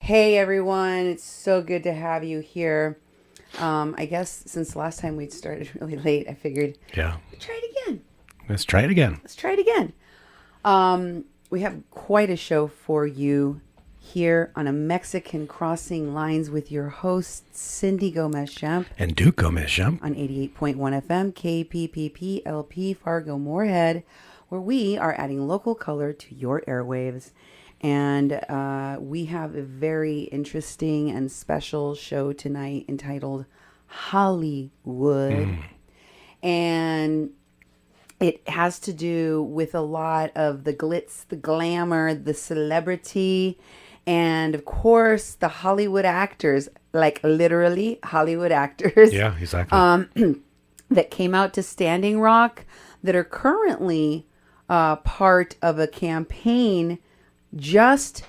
Hey everyone, it's so good to have you here. I guess since the last time we started really late, I figured Yeah. try it again. Let's try it again. Let's try it again. We have quite a show for you here on a Mexican Crossing Lines with your host, Cindy Gomez-Schempp And Duke Gomez-Schempp. on 88.1 FM, KPPP Fargo Moorhead, where we are adding local color to your airwaves. And we have a very interesting and special show tonight entitled Hollywood. And it has to do with a lot of the glitz, the glamour, the celebrity, and of course, the Hollywood actors, like literally Hollywood actors. Yeah, exactly. That came out to Standing Rock that are currently part of a campaign just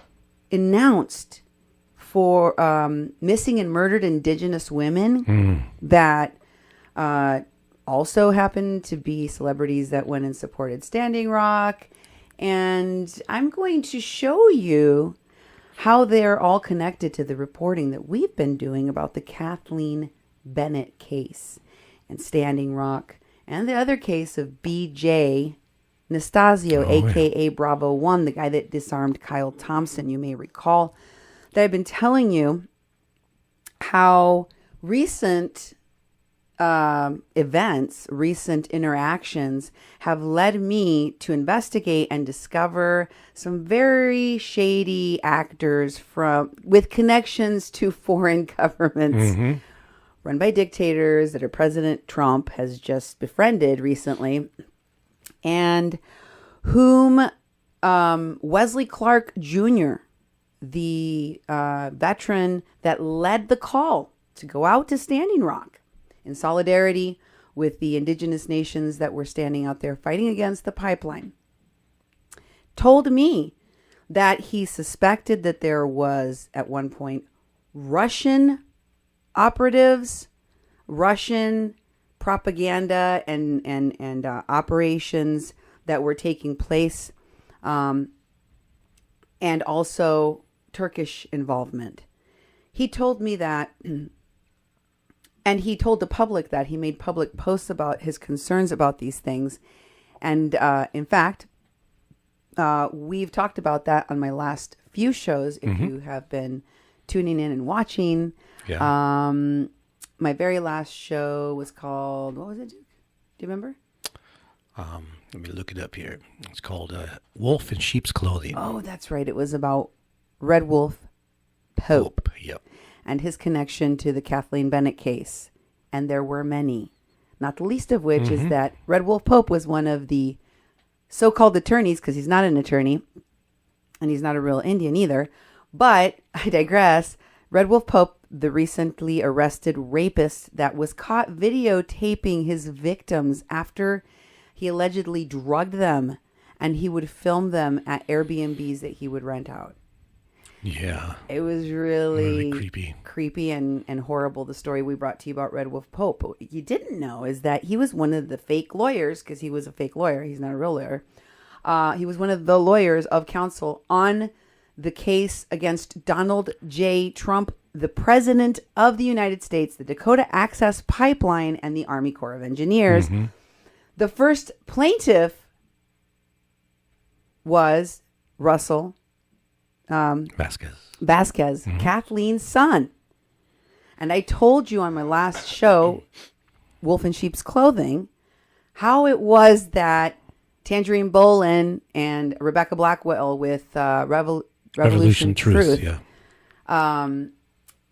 announced for missing and murdered Indigenous women that also happen to be celebrities that went and supported Standing Rock. And I'm going to show you how they're all connected to the reporting that we've been doing about the Kathleen Bennett case and Standing Rock and the other case of BJ Nastasio, a.k.a. Bravo 1, the guy that disarmed Kyle Thompson. You may recall that I've been telling you how recent events, recent interactions have led me to investigate and discover some very shady actors with connections to foreign governments run by dictators that President Trump has just befriended recently, and whom Wesley Clark Jr., the veteran that led the call to go out to Standing Rock in solidarity with the indigenous nations that were standing out there fighting against the pipeline, told me that he suspected that there was, at one point, Russian operatives, Russian propaganda and operations that were taking place, and also Turkish involvement. He told me that, and he told the public that he made public posts about his concerns about these things. And in fact, we've talked about that on my last few shows. If you have been tuning in and watching, my very last show was called, what was it, Duke? Do you remember? Let me look it up here. It's called Wolf in Sheep's Clothing. Oh, that's right. It was about Red Wolf Pope Yep. and his connection to the Kathleen Bennett case. And there were many, not the least of which is that Red Wolf Pope was one of the so-called attorneys, because he's not an attorney and he's not a real Indian either. But I digress. Red Wolf Pope, the recently arrested rapist that was caught videotaping his victims after he allegedly drugged them, and he would film them at Airbnbs that he would rent out. Yeah. It was really creepy and horrible, the story we brought to you about Red Wolf Pope. But what you didn't know is that he was one of the fake lawyers, because he was a fake lawyer. He's not a real lawyer. He was one of the lawyers of counsel on the case against Donald J. Trump, the president of the United States, the Dakota Access Pipeline, and the Army Corps of Engineers. The first plaintiff was Russell Vasquez, Kathleen's son. And I told you on my last show, Wolf in Sheep's Clothing, how it was that Tangerine Bolin and Rebecca Blackwell with Revolution Truth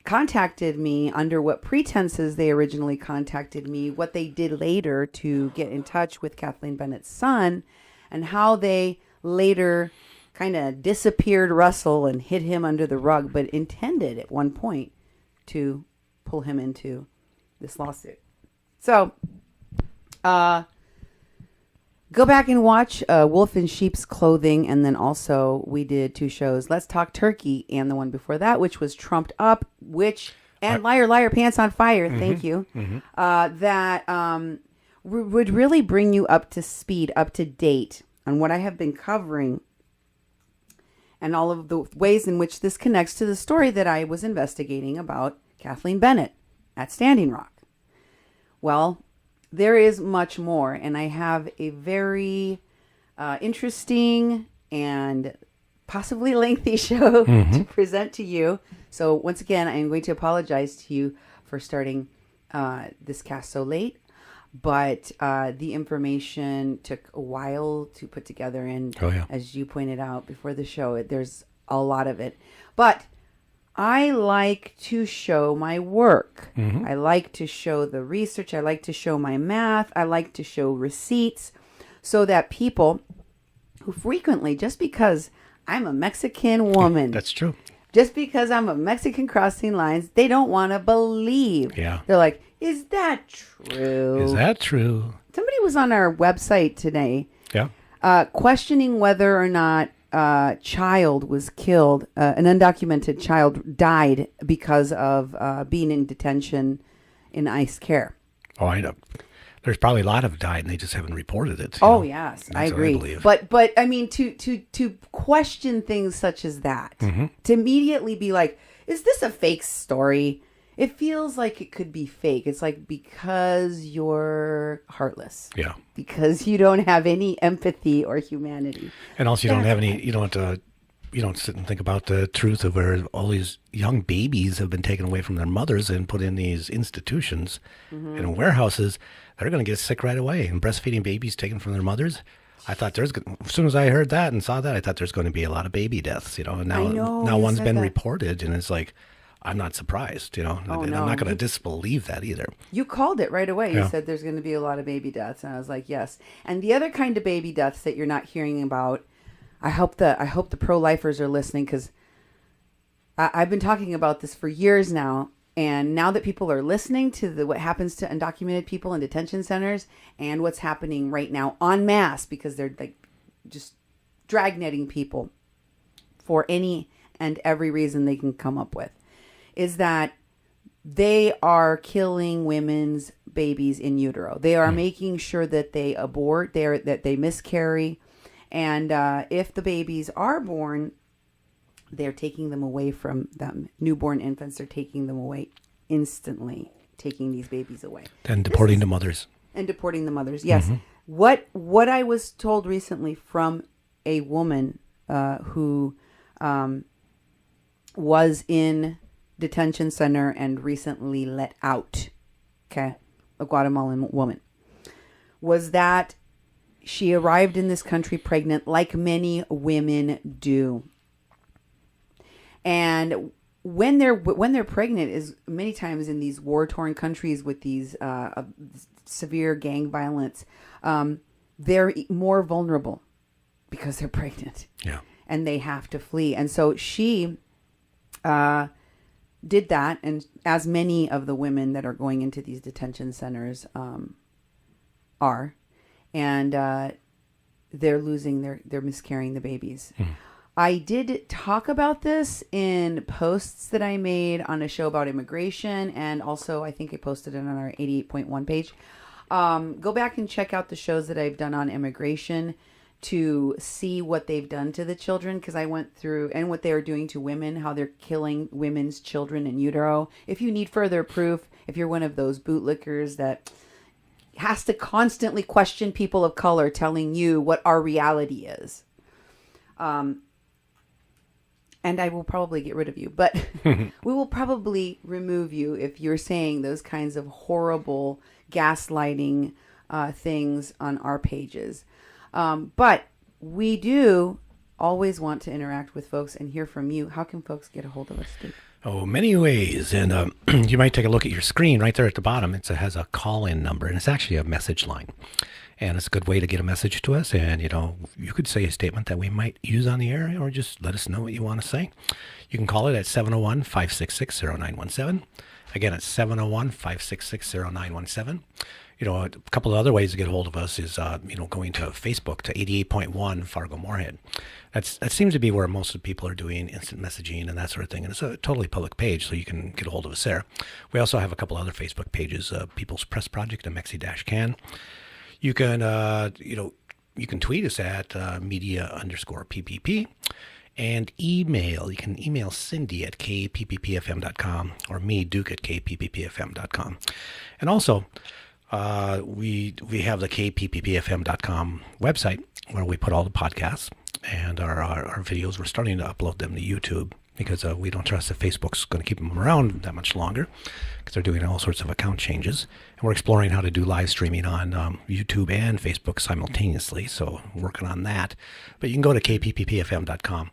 contacted me under what pretenses they originally contacted me, what they did later to get in touch with Kathleen Bennett's son, and how they later kind of disappeared Russell and hid him under the rug, but intended at one point to pull him into this lawsuit. So, go back and watch Wolf in Sheep's Clothing, and then also we did two shows, Let's Talk Turkey, and the one before that, which was Trumped Up, and Liar, Liar, Pants on Fire, thank you, that would really bring you up to speed, up to date on what I have been covering and all of the ways in which this connects to the story that I was investigating about Kathleen Bennett at Standing Rock. Well, there is much more, and I have a very interesting and possibly lengthy show to present to you. So once again, I'm going to apologize to you for starting this cast so late, but the information took a while to put together, and as you pointed out before the show, there's a lot of it. But I like to show my work. I like to show the research. I like to show my math. I like to show receipts so that people who frequently, just because I'm a Mexican woman. That's true. Just because I'm a Mexican crossing lines, they don't want to believe. Yeah. They're like, is that true? Is that true? Somebody was on our website today questioning whether or not a child was killed, an undocumented child died because of being in detention in ICE care. Oh, I know. There's probably a lot of died and they just haven't reported it. Oh, yes, I agree. But I mean, to question things such as that, to immediately be like, is this a fake story? It feels like it could be fake. It's like, because you're heartless. Yeah. Because you don't have any empathy or humanity. And also you don't have any, you don't sit and think about the truth of where all these young babies have been taken away from their mothers and put in these institutions and in warehouses. They're going to get sick right away. And breastfeeding babies taken from their mothers. I thought as soon as I heard that and saw that, I thought there's going to be a lot of baby deaths, And now one's been reported, and it's like, I'm not surprised, and I'm not going to disbelieve that either. You called it right away. You said there's going to be a lot of baby deaths, and I was like, yes. And the other kind of baby deaths that you're not hearing about, I hope the pro-lifers are listening, because I've been talking about this for years now, and now that people are listening to what happens to undocumented people in detention centers and what's happening right now en masse, because they're like just dragnetting people for any and every reason they can come up with, is that they are killing women's babies in utero. They are making sure that they abort, that they miscarry. And if the babies are born, they're taking them away from them. Newborn infants are taking them away instantly, taking these babies away. And deporting the mothers. And deporting the mothers, yes. What I was told recently from a woman who was in detention center and recently let out, a Guatemalan woman, was that she arrived in this country pregnant, like many women do. And when they're pregnant, is many times in these war-torn countries with these severe gang violence, they're more vulnerable because they're pregnant. Yeah. And they have to flee. And so she did that, and as many of the women that are going into these detention centers are, and they're miscarrying the babies. I did talk about this in posts that I made on a show about immigration, and also I think I posted it on our 88.1 page. Go back and check out the shows that I've done on immigration to see what they've done to the children, because I went through, and what they are doing to women, how they're killing women's children in utero. If you need further proof, if you're one of those bootlickers that has to constantly question people of color telling you what our reality is, and I will probably get rid of you, but we will probably remove you if you're saying those kinds of horrible gaslighting things on our pages. But we do always want to interact with folks and hear from you. How can folks get a hold of us, Steve? Oh, many ways. And you might take a look at your screen right there at the bottom. It has a call-in number, and it's actually a message line. And it's a good way to get a message to us. And, you could say a statement that we might use on the air, or just let us know what you want to say. You can call it at 701-566-0917. Again, it's 701-566-0917. A couple of other ways to get a hold of us is, going to Facebook, to 88.1 Fargo Moorhead. That seems to be where most of the people are doing instant messaging and that sort of thing. And it's a totally public page, so you can get a hold of us there. We also have a couple other Facebook pages, People's Press Project and Mexi-Can. You can, you can tweet us at media_PPP. And email. You can email Cindy at kpppfm.com or me, Duke, at kpppfm.com. And also, we have the kpppfm.com website where we put all the podcasts and our videos. We're starting to upload them to YouTube because we don't trust that Facebook's going to keep them around that much longer because they're doing all sorts of account changes. And we're exploring how to do live streaming on YouTube and Facebook simultaneously, so working on that. But you can go to kpppfm.com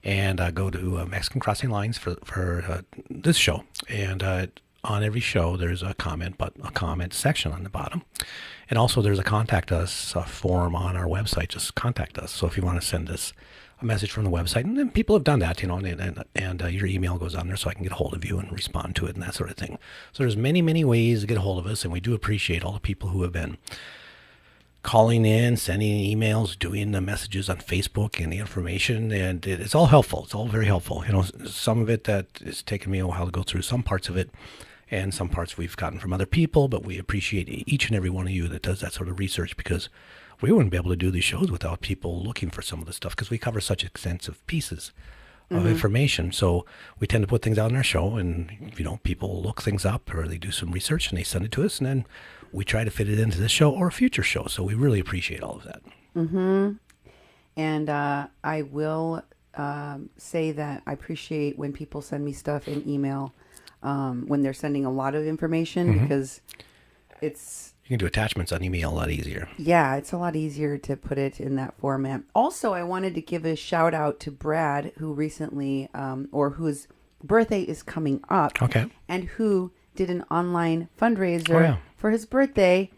and go to Mexican Crossing Lines for this show. And on every show, there's a comment section on the bottom. And also there's a contact us form on our website. Just contact us. So if you want to send us a message from the website, and then people have done that, and your email goes on there so I can get a hold of you and respond to it and that sort of thing. So there's many, many ways to get a hold of us, and we do appreciate all the people who have been calling in, sending emails, doing the messages on Facebook and the information, and it's all helpful. It's all very helpful. Some of it that it's taken me a while to go through, some parts of it, and some parts we've gotten from other people, but we appreciate each and every one of you that does that sort of research, because we wouldn't be able to do these shows without people looking for some of the stuff, because we cover such extensive pieces of information. So we tend to put things out in our show, and people look things up or they do some research and they send it to us, and then we try to fit it into this show or a future show. So we really appreciate all of that. And I will say that I appreciate when people send me stuff in email when they're sending a lot of information, because you can do attachments on email a lot easier. Yeah, it's a lot easier to put it in that format. Also, I wanted to give a shout out to Brad, who recently, or whose birthday is coming up, and who did an online fundraiser for his birthday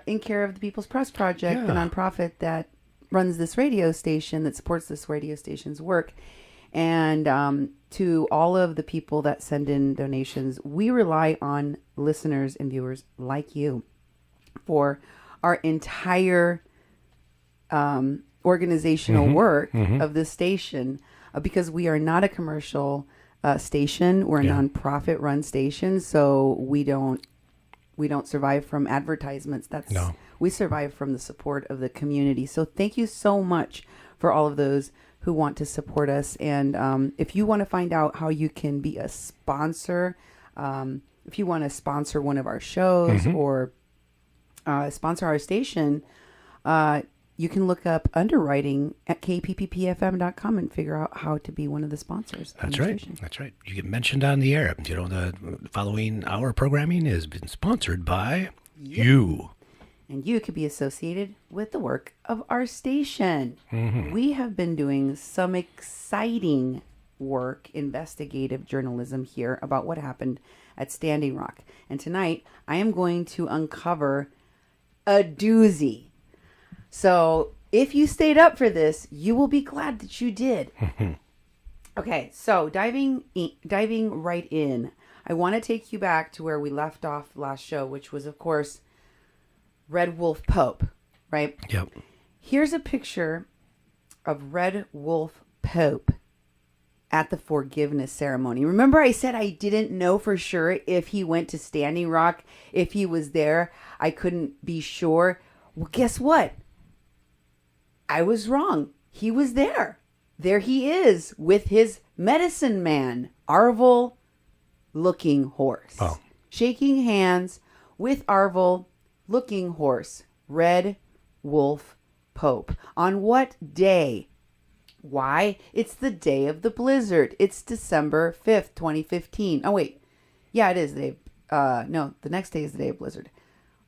in care of the People's Press Project, the nonprofit that runs this radio station, that supports this radio station's work. And to all of the people that send in donations, we rely on listeners and viewers like you for our entire organizational work of this station, because we are not a commercial station. We're a nonprofit run station, so we don't survive from advertisements. We survive from the support of the community. So thank you so much for all of those who want to support us. And if you want to find out how you can be a sponsor, if you want to sponsor one of our shows or sponsor our station, you can look up underwriting at kpppfm.com and figure out how to be one of the sponsors. That's right. That's right. You get mentioned on the air. The following hour programming has been sponsored by you. And you could be associated with the work of our station. We have been doing some exciting work, investigative journalism here about what happened at Standing Rock. And tonight, I am going to uncover a doozy. So if you stayed up for this, you will be glad that you did. Okay, so diving right in, I want to take you back to where we left off last show, which was, of course, Red Wolf Pope, right? Yep. Here's a picture of Red Wolf Pope at the forgiveness ceremony. Remember I said I didn't know for sure if he went to Standing Rock, if he was there. I couldn't be sure. Well, guess what? I was wrong. He was there. There he is with his medicine man, Arvel Looking Horse. Oh. Shaking hands with Arvel Looking Horse, Red Wolf Pope. On what day? Why? It's the day of the blizzard. It's December 5th, 2015. Oh, wait. Yeah, it is the day. No, the next day is the day of blizzard.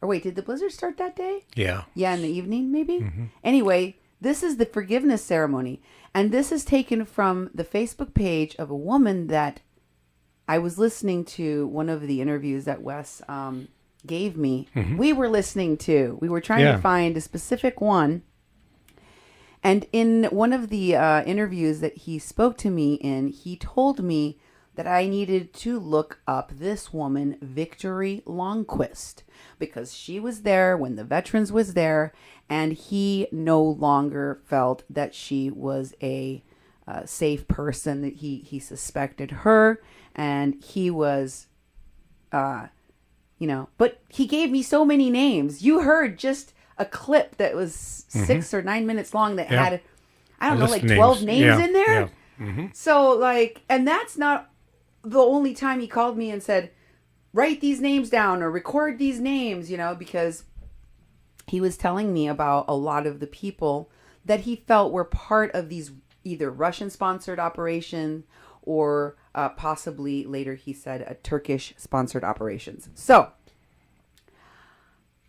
Or wait, did the blizzard start that day? Yeah. Yeah, in the evening, maybe? Anyway, this is the forgiveness ceremony. And this is taken from the Facebook page of a woman that I was listening to, one of the interviews that Wes gave me. We were listening to. We were trying to find a specific one. And in one of the interviews that he spoke to me in, he told me that I needed to look up this woman, Victory Longquist, because she was there when the veterans was there, and he no longer felt that she was a safe person, that he suspected her, and he was, but he gave me so many names. You heard just a clip that was 6 or 9 minutes long that had, I don't A know, list like of 12 names. names Yeah, in there. yeah. Mm-hmm. So like, and that's not the only time he called me and said, write these names down or record these names, because he was telling me about a lot of the people that he felt were part of these either Russian sponsored operation or possibly later he said a Turkish sponsored operations. So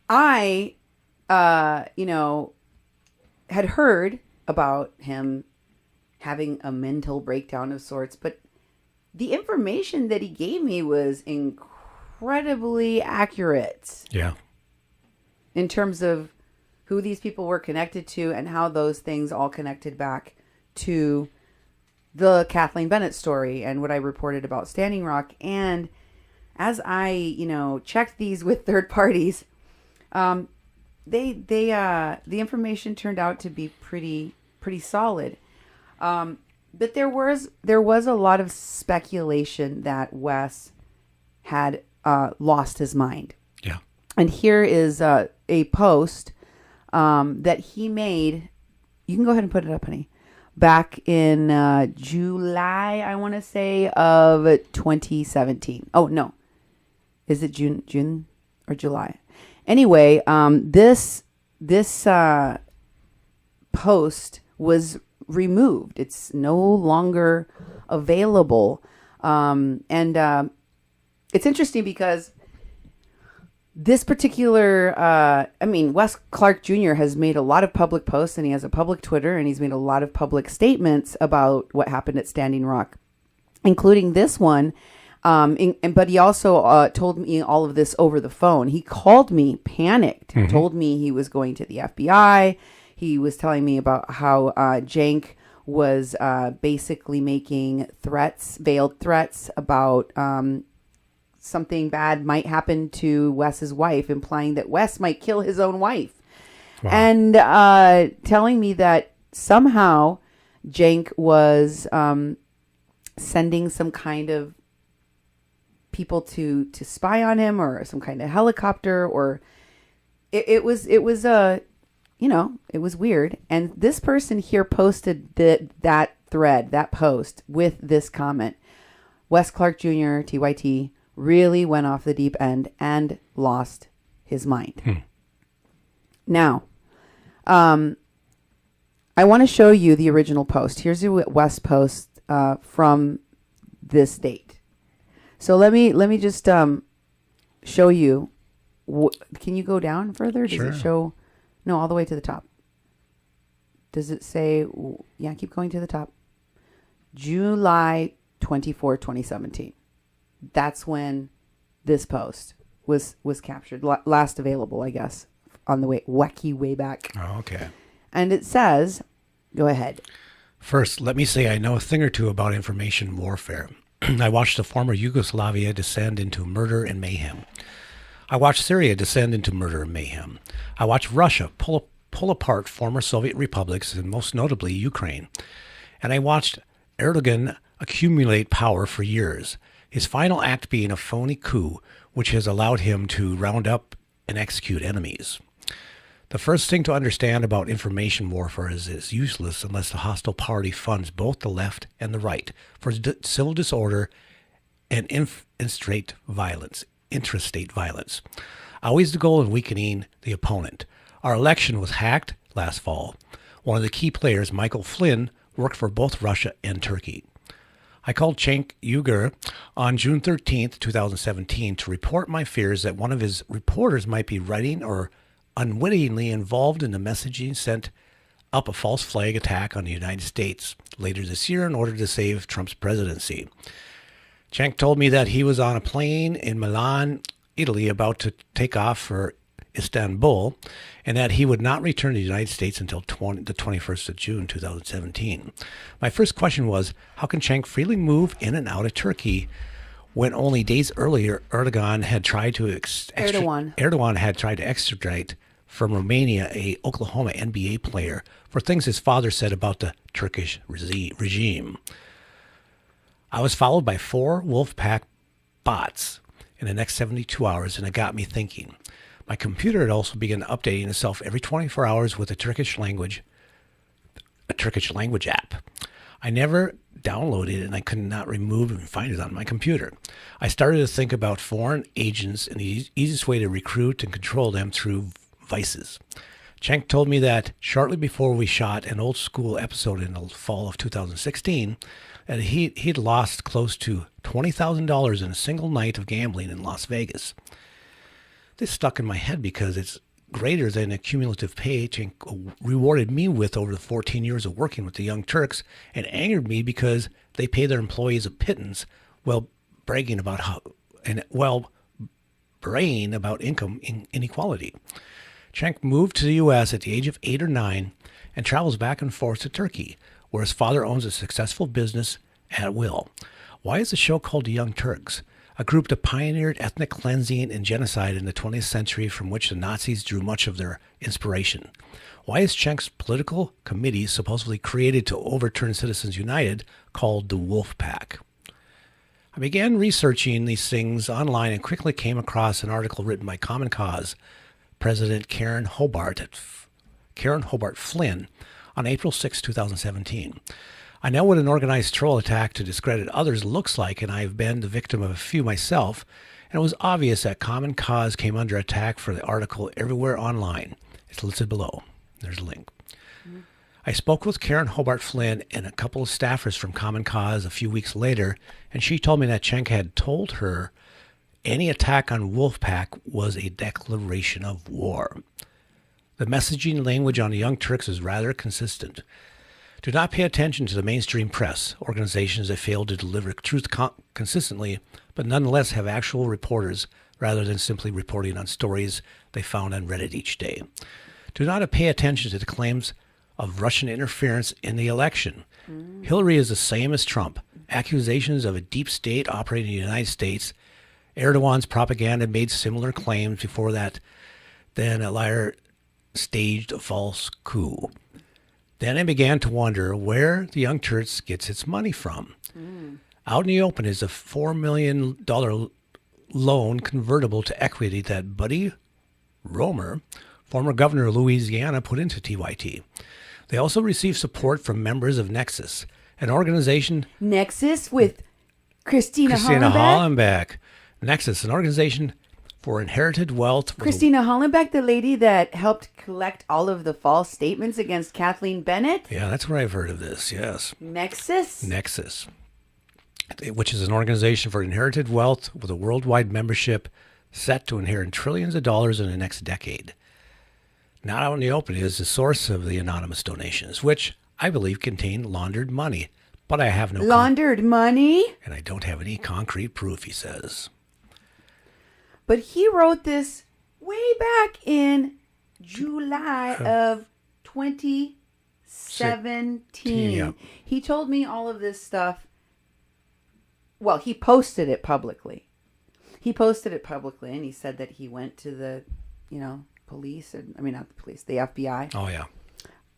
I, had heard about him having a mental breakdown of sorts, but the information that he gave me was incredibly accurate Yeah. in terms of who these people were connected to and how those things all connected back to the Kathleen Bennett story and what I reported about Standing Rock. And as I, checked these with third parties, the information turned out to be pretty solid. But there was a lot of speculation that Wes had lost his mind. Yeah. And here is a post that he made. You can go ahead and put it up, honey. Back in July, I want to say, of 2017. Oh, no. Is it June or July? Anyway, this post was removed. It's no longer available. And it's interesting because this particular, Wes Clark Jr. has made a lot of public posts and he has a public Twitter and he's made a lot of public statements about what happened at Standing Rock, including this one. But he also told me all of this over the phone. He called me panicked, told me he was going to the FBI. He was telling me about how Cenk was basically making threats, veiled threats about something bad might happen to Wes's wife, implying that Wes might kill his own wife. Wow. And telling me that somehow Cenk was sending some kind of people to spy on him or some kind of helicopter, or it was it was weird. And this person here posted that thread, that post with this comment: Wes Clark Jr., TYT, really went off the deep end and lost his mind. Now, I want to show you the original post. Here's a Wes post from this date. So let me just show you. Can you go down further? Does it show? No, all the way to the top. Does it say? Yeah, keep going to the top. July 24, 2017. That's when this post was captured. Last available, I guess, on the wacky way back. Oh, okay. And it says, go ahead. First, let me say I know a thing or two about information warfare. I watched the former Yugoslavia descend into murder and mayhem. I watched Syria descend into murder and mayhem. I watched Russia pull apart former Soviet republics, and most notably Ukraine. And I watched Erdogan accumulate power for years, his final act being a phony coup, which has allowed him to round up and execute enemies. The first thing to understand about information warfare is it's useless unless the hostile party funds both the left and the right for civil disorder and intrastate violence. Always the goal of weakening the opponent. Our election was hacked last fall. One of the key players, Michael Flynn, worked for both Russia and Turkey. I called Cenk Uygur on June 13th, 2017 to report my fears that one of his reporters might be writing or unwittingly involved in the messaging sent up a false flag attack on the United States later this year in order to save Trump's presidency. Cenk told me that he was on a plane in Milan, Italy, about to take off for Istanbul, and that he would not return to the United States until the 21st of June, 2017. My first question was, how can Cenk freely move in and out of Turkey when only days earlier Erdogan had tried to extradite from Romania a Oklahoma NBA player for things his father said about the Turkish regime? I was followed by 4 Wolfpack bots in the next 72 hours, and it got me thinking. My computer had also begun updating itself every 24 hours with the Turkish language a Turkish language app. I never downloaded it and I could not remove and find it on my computer. I started to think about foreign agents and the easiest way to recruit and control them through vices. Schenpp told me that shortly before we shot an old school episode in the fall of 2016, that he'd lost close to $20,000 in a single night of gambling in Las Vegas. This stuck in my head because it's greater than a cumulative pay Schenpp rewarded me with over the 14 years of working with the Young Turks, and angered me because they pay their employees a pittance while braying about income inequality. Schenpp moved to the U.S. at the age of 8 or 9 and travels back and forth to Turkey, where his father owns a successful business at will. Why is the show called The Young Turks? A group that pioneered ethnic cleansing and genocide in the 20th century, from which the Nazis drew much of their inspiration. Why is Schenpp's political committee, supposedly created to overturn Citizens United, called the Wolf Pack? I began researching these things online and quickly came across an article written by Common Cause President Karen Hobart Flynn on April 6, 2017. I know what an organized troll attack to discredit others looks like, and I have been the victim of a few myself, and it was obvious that Common Cause came under attack for the article everywhere online. It's listed below. There's a link. Mm-hmm. I spoke with Karen Hobart Flynn and a couple of staffers from Common Cause a few weeks later, and she told me that Schenpp had told her any attack on Wolfpack was a declaration of war. The messaging language on the Young Turks is rather consistent. Do not pay attention to the mainstream press, organizations that fail to deliver truth consistently, but nonetheless have actual reporters rather than simply reporting on stories they found on Reddit each day. Do not pay attention to the claims of Russian interference in the election. Hillary is the same as Trump. Accusations of a deep state operating in the United States. Erdogan's propaganda made similar claims before that. Then a liar staged a false coup. Then I began to wonder where the Young Turks gets its money from. Out in the open is a $4 million loan convertible to equity that Buddy Roemer, former governor of Louisiana, put into TYT. They also received support from members of Nexus, an organization... Nexus with Christina Hollenbeck. Nexus, an organization for inherited wealth. Christina Hollenbeck, the lady that helped collect all of the false statements against Kathleen Bennett? Yeah, that's where I've heard of this, yes. Nexus, which is an organization for inherited wealth with a worldwide membership set to inherit trillions of dollars in the next decade. Not out in the open is the source of the anonymous donations, which I believe contain laundered money. But I have no... Laundered money? And I don't have any concrete proof, he says. But he wrote this way back in July of 2017. Yeah. He told me all of this stuff. Well, he posted it publicly. And he said that he went to the, police. Not the police, the FBI. Oh, yeah.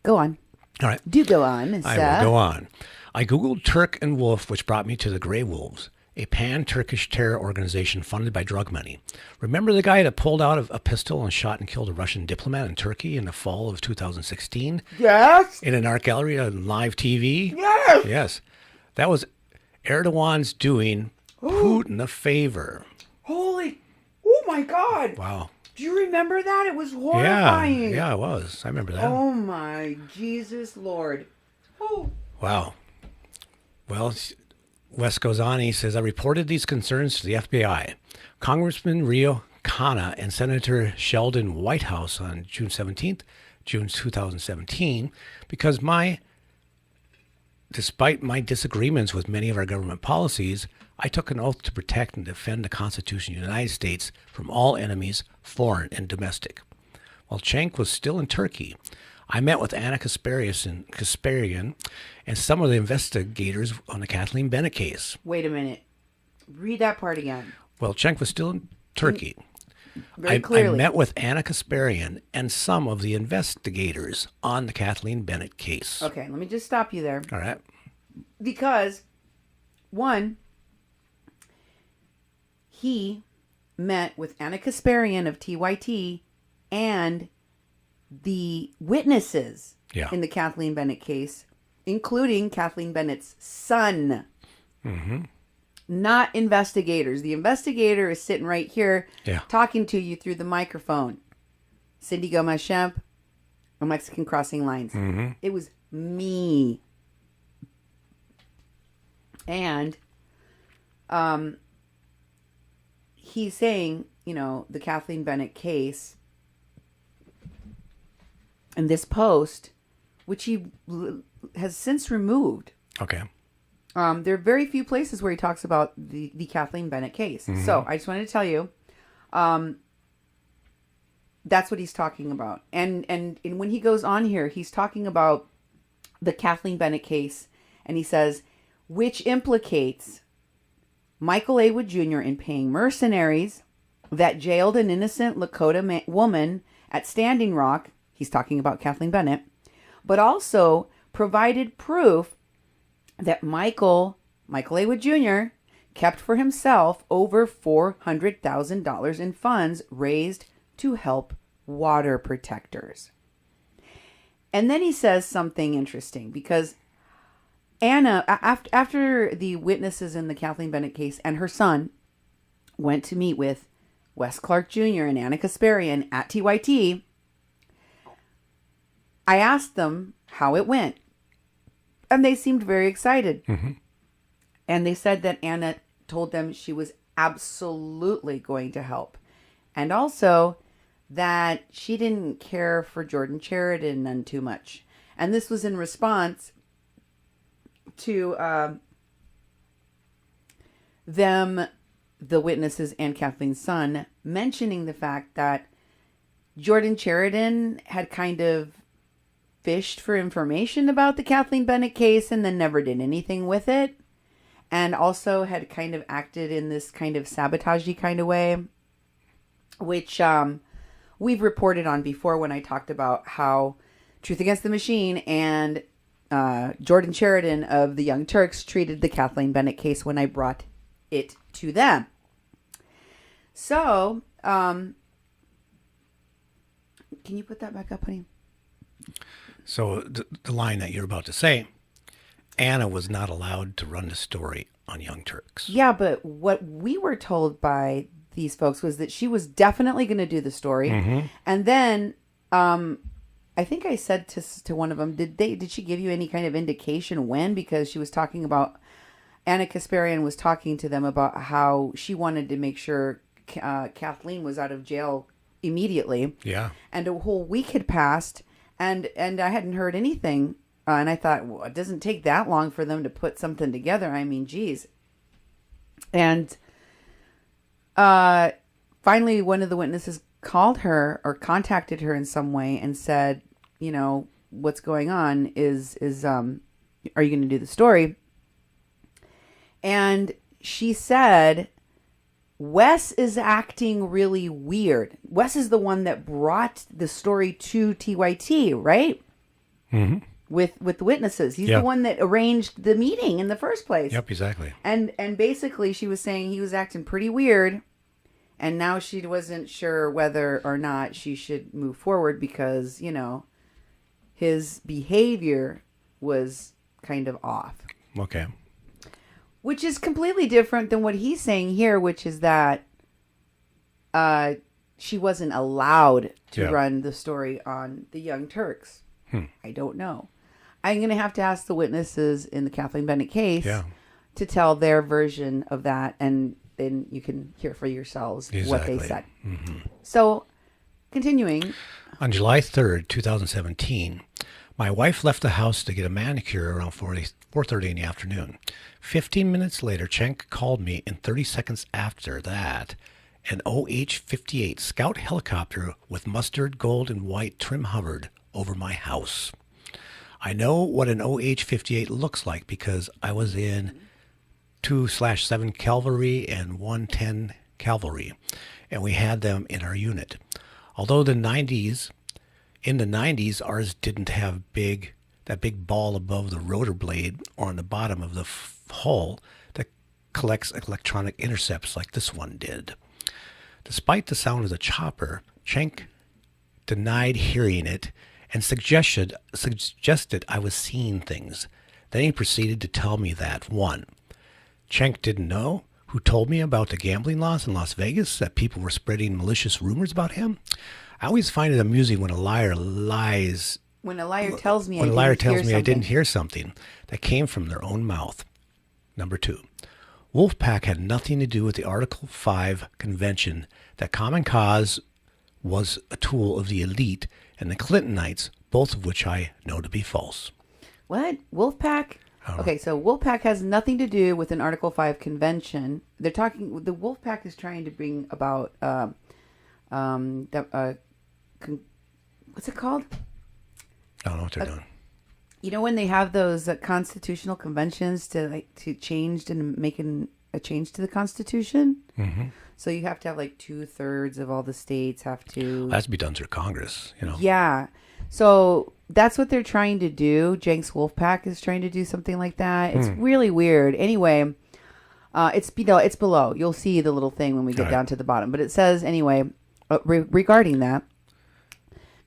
Go on. All right. Do go on, sir. I will go on. I Googled Turk and Wolf, which brought me to the Grey Wolves, a pan-Turkish terror organization funded by drug money. Remember the guy that pulled out a pistol and shot and killed a Russian diplomat in Turkey in the fall of 2016? Yes. In an art gallery on live TV? Yes. Yes. That was Erdogan's doing Putin a favor. Oh my God. Wow. Do you remember that? It was horrifying. Yeah, it was. I remember that. Oh my Jesus Lord. Oh. Wow. Well, West goes on. He says, I reported these concerns to the FBI. Congressman Rio Khanna and Senator Sheldon Whitehouse on June 2017, because despite my disagreements with many of our government policies, I took an oath to protect and defend the Constitution of the United States from all enemies, foreign and domestic. While Schenpp was still in Turkey, I met with Anna Kasparian and some of the investigators on the Kathleen Bennett case. Wait a minute. Read that part again. Well, Schenpp was still in Turkey. Very clearly. I met with Anna Kasparian and some of the investigators on the Kathleen Bennett case. Okay, let me just stop you there. All right. Because, one, he met with Anna Kasparian of TYT and the witnesses Yeah. in the Kathleen Bennett case, including Kathleen Bennett's son, not investigators. The investigator is sitting right here Yeah. talking to you through the microphone. Cindy Gomez-Schempp, a Mexican Crossing Lines. It was me. And he's saying, the Kathleen Bennett case and this post, which he has since removed. Okay. There are very few places where he talks about the Kathleen Bennett case. So I just wanted to tell you, that's what he's talking about. And when he goes on here, he's talking about the Kathleen Bennett case, and he says, which implicates Michael A. Wood Jr. in paying mercenaries that jailed an innocent Lakota woman at Standing Rock. He's talking about Kathleen Bennett, but also provided proof that Michael A. Wood Jr. kept for himself over $400,000 in funds raised to help water protectors. And then he says something interesting, because Anna, after the witnesses in the Kathleen Bennett case and her son went to meet with Wes Clark Jr. and Anna Kasparian at TYT, I asked them how it went. And they seemed very excited. And they said that Anna told them she was absolutely going to help. And also that she didn't care for Jordan Sheridan none too much. And this was in response to them, the witnesses and Kathleen's son, mentioning the fact that Jordan Sheridan had kind of fished for information about the Kathleen Bennett case and then never did anything with it. And also had kind of acted in this kind of sabotagey kind of way, which we've reported on before when I talked about how Truth Against the Machine and Jordan Sheridan of the Young Turks treated the Kathleen Bennett case when I brought it to them. So, can you put that back up, honey? So the line that you're about to say, Anna was not allowed to run the story on Young Turks. Yeah, but what we were told by these folks was that she was definitely going to do the story. And then I think I said to one of them, did she give you any kind of indication when? Because she was talking about, Anna Kasparian was talking to them about how she wanted to make sure Kathleen was out of jail immediately. Yeah. And a whole week had passed, and I hadn't heard anything. And I thought, well, it doesn't take that long for them to put something together. I mean, geez. And finally, one of the witnesses called her or contacted her in some way and said, what's going on is are you going to do the story? And she said, Wes is acting really weird. Wes is the one that brought the story to TYT, right? With the witnesses. He's the one that arranged the meeting in the first place. Yep, exactly. And basically she was saying he was acting pretty weird, and now she wasn't sure whether or not she should move forward because, his behavior was kind of off. Okay. Which is completely different than what he's saying here, which is that she wasn't allowed to run the story on the Young Turks. I don't know. I'm going to have to ask the witnesses in the Kathleen Bennett case to tell their version of that, and then you can hear for yourselves what they said. So, continuing. On July 3rd, 2017, my wife left the house to get a manicure around 4:30 in the afternoon. 15 minutes later, Schempp called me, and 30 seconds after that, an OH-58 Scout helicopter with mustard, gold, and white trim hovered over my house. I know what an OH-58 looks like because I was in 2/7 Cavalry and 110 Cavalry, and we had them in our unit. Although in the 90s, ours didn't have that big ball above the rotor blade or on the bottom of the hull that collects electronic intercepts like this one did. Despite the sound of the chopper, Schempp denied hearing it and suggested I was seeing things. Then he proceeded to tell me that, 1, Schempp didn't know who told me about the gambling laws in Las Vegas, that people were spreading malicious rumors about him. I always find it amusing when a liar lies. When a liar tells me I didn't hear something that came from their own mouth. Number 2, Wolfpack had nothing to do with the Article 5 convention, that Common Cause was a tool of the elite and the Clintonites, both of which I know to be false. What? Wolfpack? Okay, so Wolfpack has nothing to do with an Article 5 convention. The Wolfpack is trying to bring about, what's it called? I don't know what they're doing. You know when they have those constitutional conventions to change and make a change to the Constitution? Mm-hmm. So you have to have 2/3 of all the states have to... That has to be done through Congress, Yeah. So that's what they're trying to do. Jenks Wolfpack is trying to do something like that. It's really weird. Anyway, it's below. You'll see the little thing when we get down to the bottom. But it says, anyway, regarding that,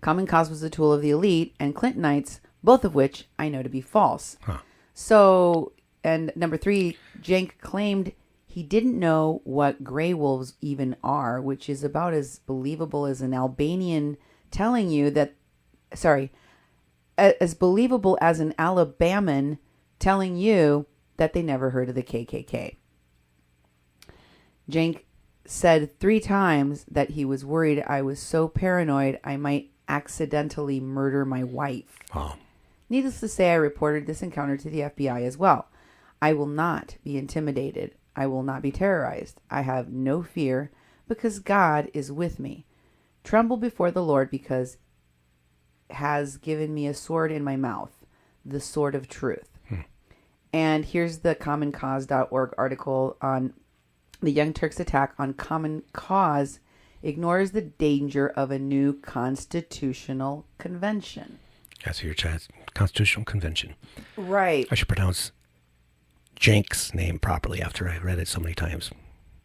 Common Cause was a tool of the elite and Clintonites, both of which I know to be false. Huh. So, and number 3, Jenk claimed he didn't know what gray wolves even are, which is about as believable as an Albanian telling you that, as believable as an Alabaman telling you that they never heard of the KKK. Jenk said 3 times that he was worried I was so paranoid I might accidentally murder my wife. Oh. Needless to say, I reported this encounter to the FBI as well. I will not be intimidated. I will not be terrorized. I have no fear because God is with me. Tremble before the Lord because has given me a sword in my mouth, the sword of truth. And here's the commoncause.org article on the Young Turks' attack on Common Cause ignores the danger of a new constitutional convention. That's your constitutional convention. Right. I should pronounce Jenk's name properly after I read it so many times.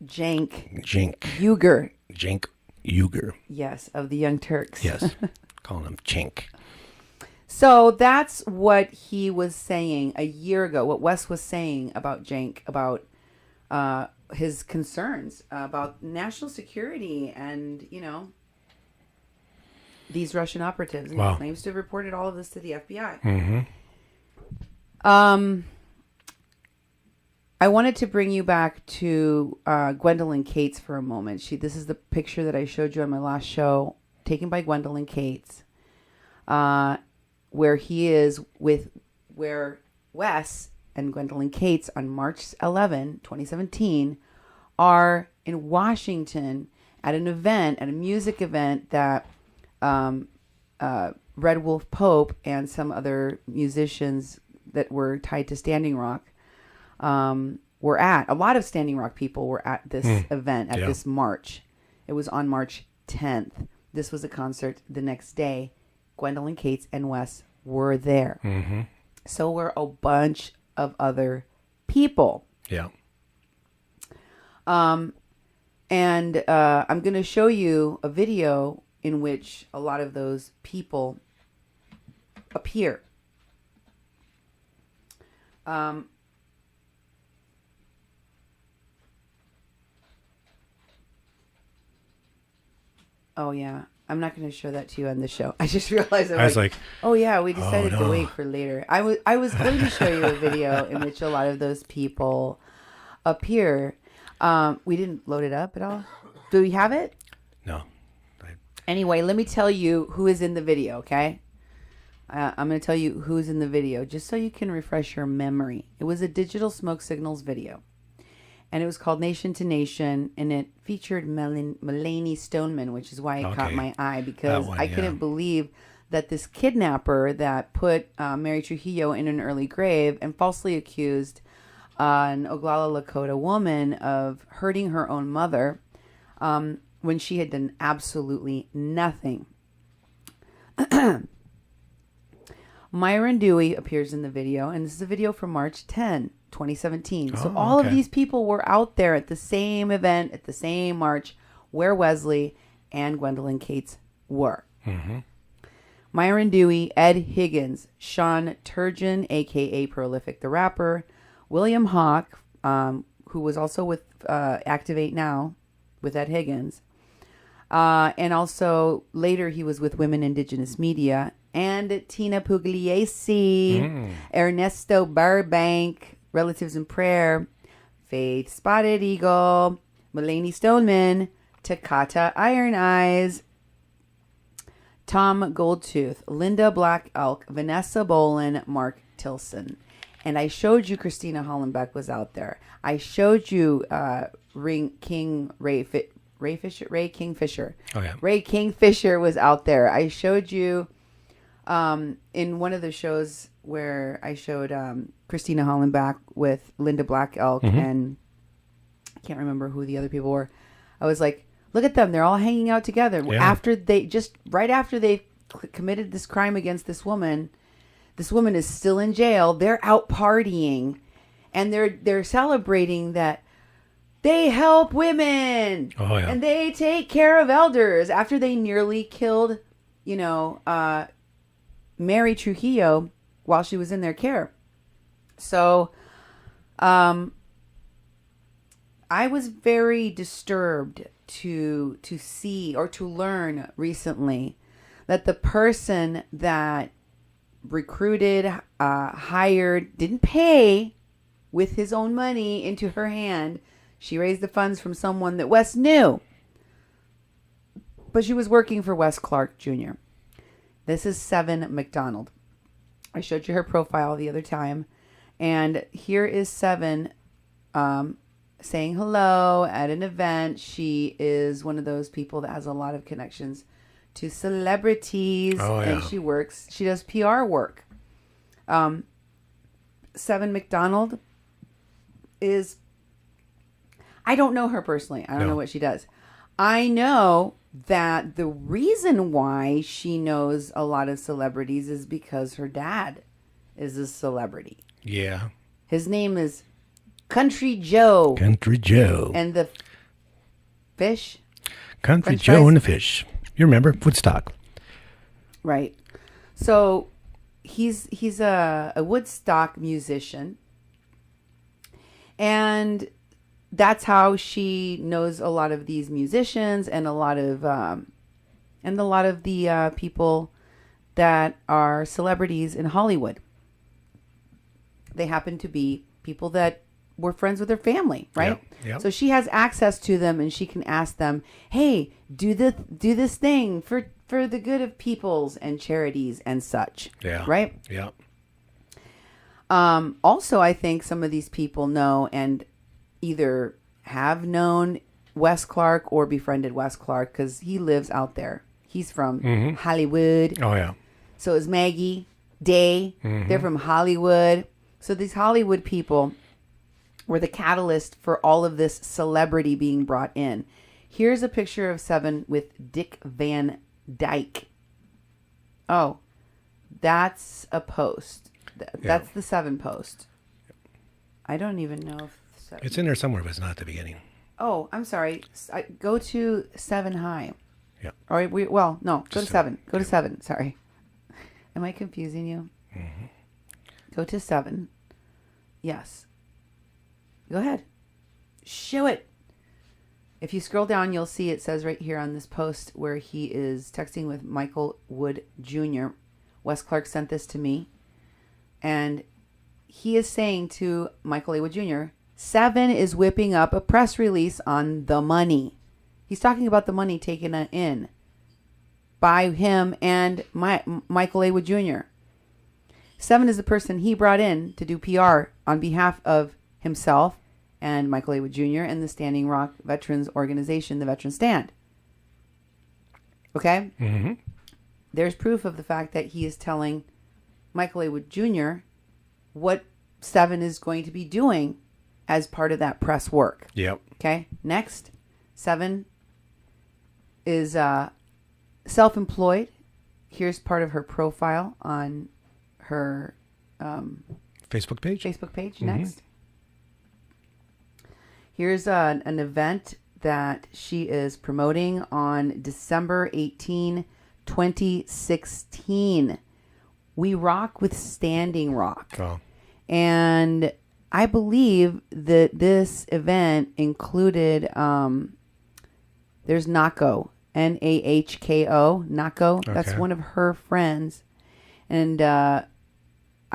Jenk. Cenk Uygur. Yes, of the Young Turks. Yes. Calling him Cenk. So that's what he was saying a year ago, what Wes was saying about Cenk, about his concerns about national security and, these Russian operatives. And he claims to have reported all of this to the FBI. Mm-hmm. I wanted to bring you back to Gwendolyn Cates for a moment. This is the picture that I showed you on my last show, taken by Gwendolyn Cates, where Wes and Gwendolyn Cates on March 11, 2017, are in Washington at an event, at a music event that Red Wolf Pope and some other musicians that were tied to Standing Rock were at. A lot of Standing Rock people were at this event, at this march. It was on March 10th. This was a concert the next day. Gwendolyn Cates and Wes were there. Mm-hmm. So were a bunch of other people. Yeah. And I'm going to show you a video in which a lot of those people appear. Oh, yeah. I'm not going to show that to you on the show. I just realized I was like, oh, yeah, we decided to wait for later. I was going to show you a video in which a lot of those people appear. We didn't load it up at all. Do we have it? No. Anyway, let me tell you who is in the video, okay? I'm going to tell you who's in the video, just so you can refresh your memory. It was a Digital Smoke Signals video. And it was called Nation to Nation, and it featured Melanie Stoneman, which is why it caught my eye, because I couldn't believe that this kidnapper that put Mary Trujillo in an early grave and falsely accused an Oglala Lakota woman of hurting her own mother when she had done absolutely nothing. Myron Dewey appears in the video, and this is a video from March 10, 2017. So all of these people were out there at the same event, at the same march, where Wesley and Gwendolyn Cates were. Myron Dewey, Ed Higgins, Sean Turgeon, a.k.a. Prolific the Rapper, William Hawk, who was also with Activate Now with Ed Higgins, and also later he was with Women Indigenous Media, and Tina Pugliese, Ernesto Burbank, Relatives in Prayer, Faith Spotted Eagle, Mulaney Stoneman, Takata Iron Eyes, Tom Goldtooth, Linda Black Elk, Vanessa Bolin, Mark Tilson. And I showed you Christina Hollenbeck was out there. I showed you Ray Kingfisher. Oh, yeah. Ray Kingfisher was out there. I showed you in one of the shows where I showed Christina Hollenbeck with Linda Black Elk, and I can't remember who the other people were. I was like, look at them. They're all hanging out together. Yeah. Right after they committed this crime against this woman is still in jail. They're out partying, and they're celebrating that they help women. Oh, yeah. And they take care of elders after they nearly killed, Mary Trujillo while she was in their care. So, I was very disturbed to see or to learn recently that the person that recruited, hired, didn't pay with his own money into her hand. She raised the funds from someone that Wes knew. But she was working for Wes Clark Jr. This is Seven McDonald. I showed you her profile the other time. And here is Seven saying hello at an event. She is one of those people that has a lot of connections to celebrities. Oh, yeah. And she does PR work. Seven McDonald is, I don't know her personally. I don't know what she does. I know that the reason why she knows a lot of celebrities is because her dad is a celebrity. Yeah. His name is Country Joe. Country Joe. And the fish? Country French Joe fries? and the fish. You remember? Woodstock. Right. So he's a Woodstock musician. And that's how she knows a lot of these musicians and a lot of the people that are celebrities in Hollywood. They happen to be people that were friends with her family, right? Yep. So she has access to them, and she can ask them, "Hey, do this thing for the good of peoples and charities and such." Yeah. Right? Yeah. Also, I think some of these people know and either have known Wes Clark or befriended Wes Clark because he lives out there. He's from Hollywood. Oh, yeah. So is Maggie, Day. They're from Hollywood. So these Hollywood people were the catalyst for all of this celebrity being brought in. Here's a picture of Seven with Dick Van Dyke. Oh, that's a post. That's the Seven post. I don't even know if Seven... It's in there somewhere, but it's not at the beginning. Oh, I'm sorry. Go to 7 high. Yeah. All right. Go to 7. Go to Yeah. 7. Sorry. Am I confusing you? Go to 7. Yes. Go ahead. Show it. If you scroll down, you'll see it says right here on this post where he is texting with Michael Wood Jr. Wes Clark sent this to me. And he is saying to Michael A. Wood Jr., Seven is whipping up a press release on the money. He's talking about the money taken in by him and Michael A. Wood Jr. Seven is the person he brought in to do PR on behalf of himself and Michael A. Wood Jr. and the Standing Rock Veterans Organization, the Veteran Stand. Okay? Mm-hmm. There's proof of the fact that he is telling Michael A. Wood Jr. what Seven is going to be doing as part of that press work. Yep. Okay? Next, Seven is self-employed. Here's part of her profile on her Facebook page? Facebook page. Next. Here's an event that she is promoting on December 18, 2016. We rock with Standing Rock. Oh. And I believe that this event included, there's Nahko, Nahko, Nahko. That's Okay. one of her friends. And I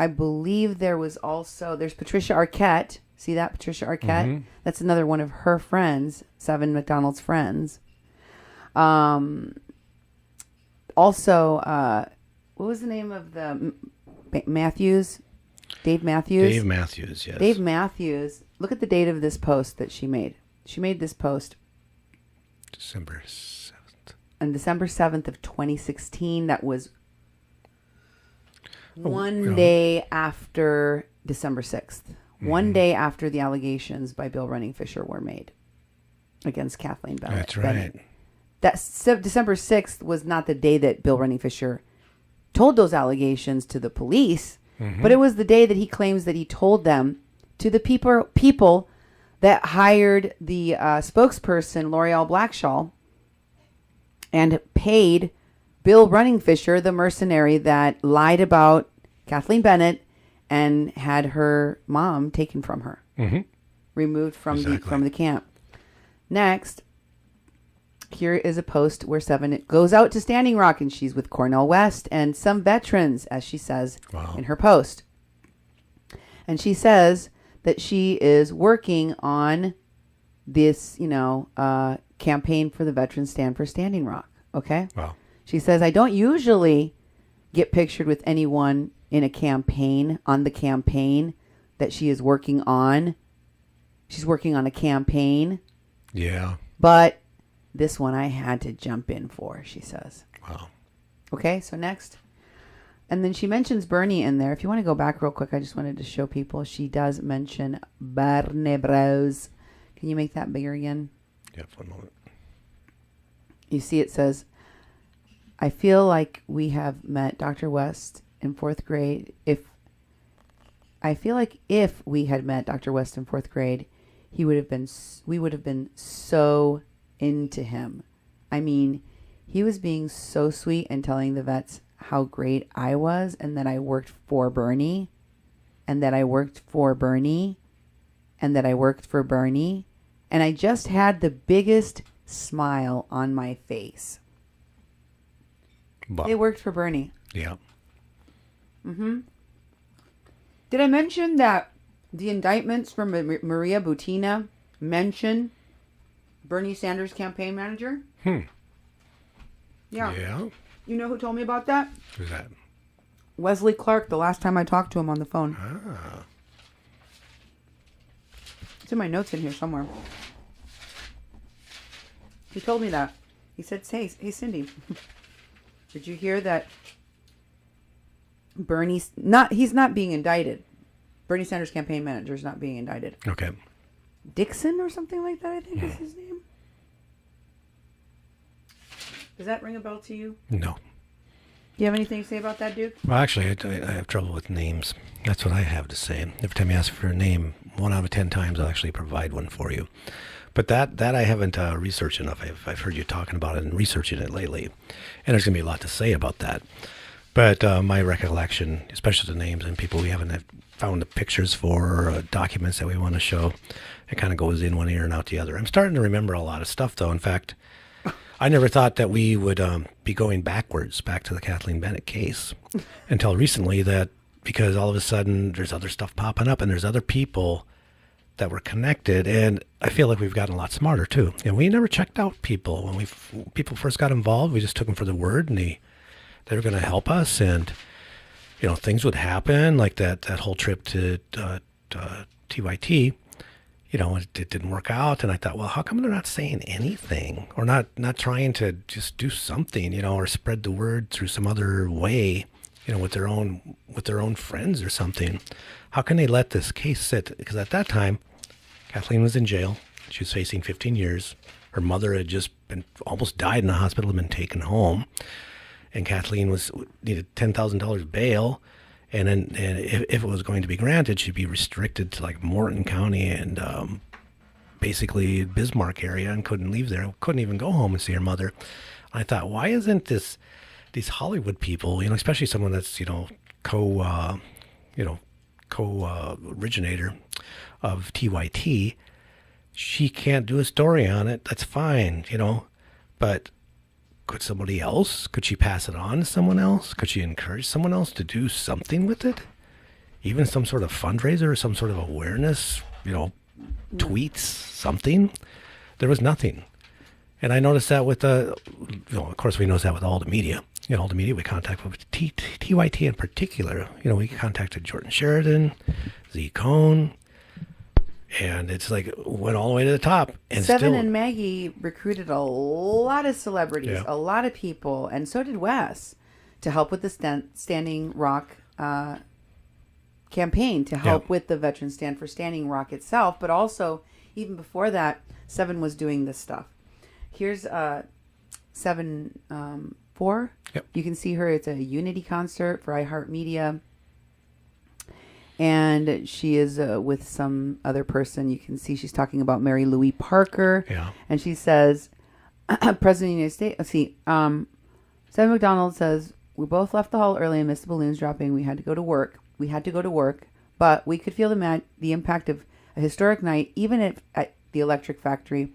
believe there was also, there's Patricia Arquette. See that, Patricia Arquette? Mm-hmm. That's another one of her friends, Seven McDonald's friends. Also, what was the name of the Matthews? Dave Matthews? Dave Matthews, yes. Dave Matthews. Look at the date of this post that she made. She made this post December 7th. on December 7th of 2016. That was one day after December 6th. One day after the allegations by Bill Running Fisher were made against Kathleen Bennett. That's right. December 6th was not the day that Bill Running Fisher told those allegations to the police, but it was the day that he claims that he told them to the people that hired the spokesperson, L'Oreal Blackshaw, and paid Bill Running Fisher, the mercenary that lied about Kathleen Bennett and had her mom taken from her, removed from the camp. Next, here is a post where Seven goes out to Standing Rock, and she's with Cornel West and some veterans, as she says in her post. And she says that she is working on this, campaign for the Veterans Stand for Standing Rock. Okay? Wow. She says, I don't usually get pictured with anyone in a campaign, on the campaign that she is working on. She's working on a campaign. Yeah. But this one I had to jump in for, she says. Wow. Okay, so next. And then she mentions Bernie in there. If you want to go back real quick, I just wanted to show people. She does mention Bernie Bros. Can you make that bigger again? Yeah, for 1 moment. You see it says, I feel like we have met Dr. West in 4th grade. If we had met Dr. West in 4th grade, we would have been so into him. I mean, he was being so sweet and telling the vets how great I was, and that I worked for Bernie, and that I worked for Bernie, and that I worked for Bernie, and I just had the biggest smile on my face. Wow. They worked for Bernie. Yeah. Did I mention that the indictments from Maria Butina mention Bernie Sanders' campaign manager? Yeah. Yeah. You know who told me about that? Who's that? Wesley Clark, the last time I talked to him on the phone. Ah. It's in my notes in here somewhere. He told me that. He said, hey Cindy, did you hear that he's not being indicted. Bernie Sanders' campaign manager is not being indicted. Okay. Dixon or something like that, I think is his name. Does that ring a bell to you? No. Do you have anything to say about that, Duke? Well, actually, I have trouble with names. That's what I have to say. Every time you ask for a name, 1 out of 10 times I'll actually provide one for you. But that I haven't researched enough. I've heard you talking about it and researching it lately. And there's going to be a lot to say about that. But my recollection, especially the names and people we haven't found the pictures for or documents that we want to show, it kind of goes in one ear and out the other. I'm starting to remember a lot of stuff, though. In fact, I never thought that we would be going backwards back to the Kathleen Bennett case until recently, that because all of a sudden there's other stuff popping up and there's other people that were connected, and I feel like we've gotten a lot smarter too. And we never checked out people when people first got involved. We just took them for the word, and they were going to help us, and things would happen like that whole trip to TYT. It didn't work out, and I thought, well, how come they're not saying anything or not trying to just do something, or spread the word through some other way, with their own friends or something? How can they let this case sit? Because at that time, Kathleen was in jail. She was facing 15 years. Her mother had just almost died in the hospital and been taken home, and Kathleen needed $10,000 bail. And if it was going to be granted, she'd be restricted to like Morton County and basically Bismarck area, and couldn't leave there. Couldn't even go home and see her mother. I thought, why isn't this these Hollywood people, especially someone that's, originator of TYT, she can't do a story on it. That's fine, but could somebody else? Could she pass it on to someone else? Could she encourage someone else to do something with it? Even some sort of fundraiser or some sort of awareness, tweets, something. There was nothing. And I noticed that with of course we noticed that with all the media. All the media we contacted with TYT in particular. We contacted Jordan Sheridan, Z Cone, and it's like went all the way to the top. And Seven still, and Maggie recruited a lot of celebrities, a lot of people, and so did Wes, to help with the Standing Rock campaign, to help with the Veterans Stand for Standing Rock itself. But also, even before that, Seven was doing this stuff. Here's 7-4. Yep. You can see her. It's a Unity concert for iHeartMedia. And she is with some other person. You can see she's talking about Mary Louise Parker. Yeah. And she says, President of the United States. Let's see. Seven McDonald says, we both left the hall early and missed the balloons dropping. We had to go to work. But we could feel the impact of a historic night, even at the Electric Factory.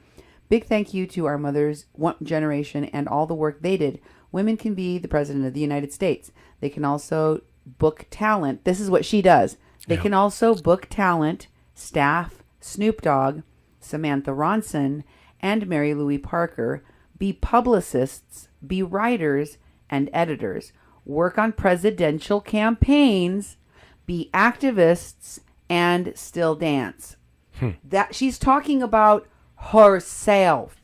Big thank you to our mothers, one generation, and all the work they did. Women can be the president of the United States. They can also book talent. This is what she does. They can also book talent, staff, Snoop Dogg, Samantha Ronson, and Mary Louise Parker, be publicists, be writers and editors, work on presidential campaigns, be activists, and still dance. That she's talking about herself.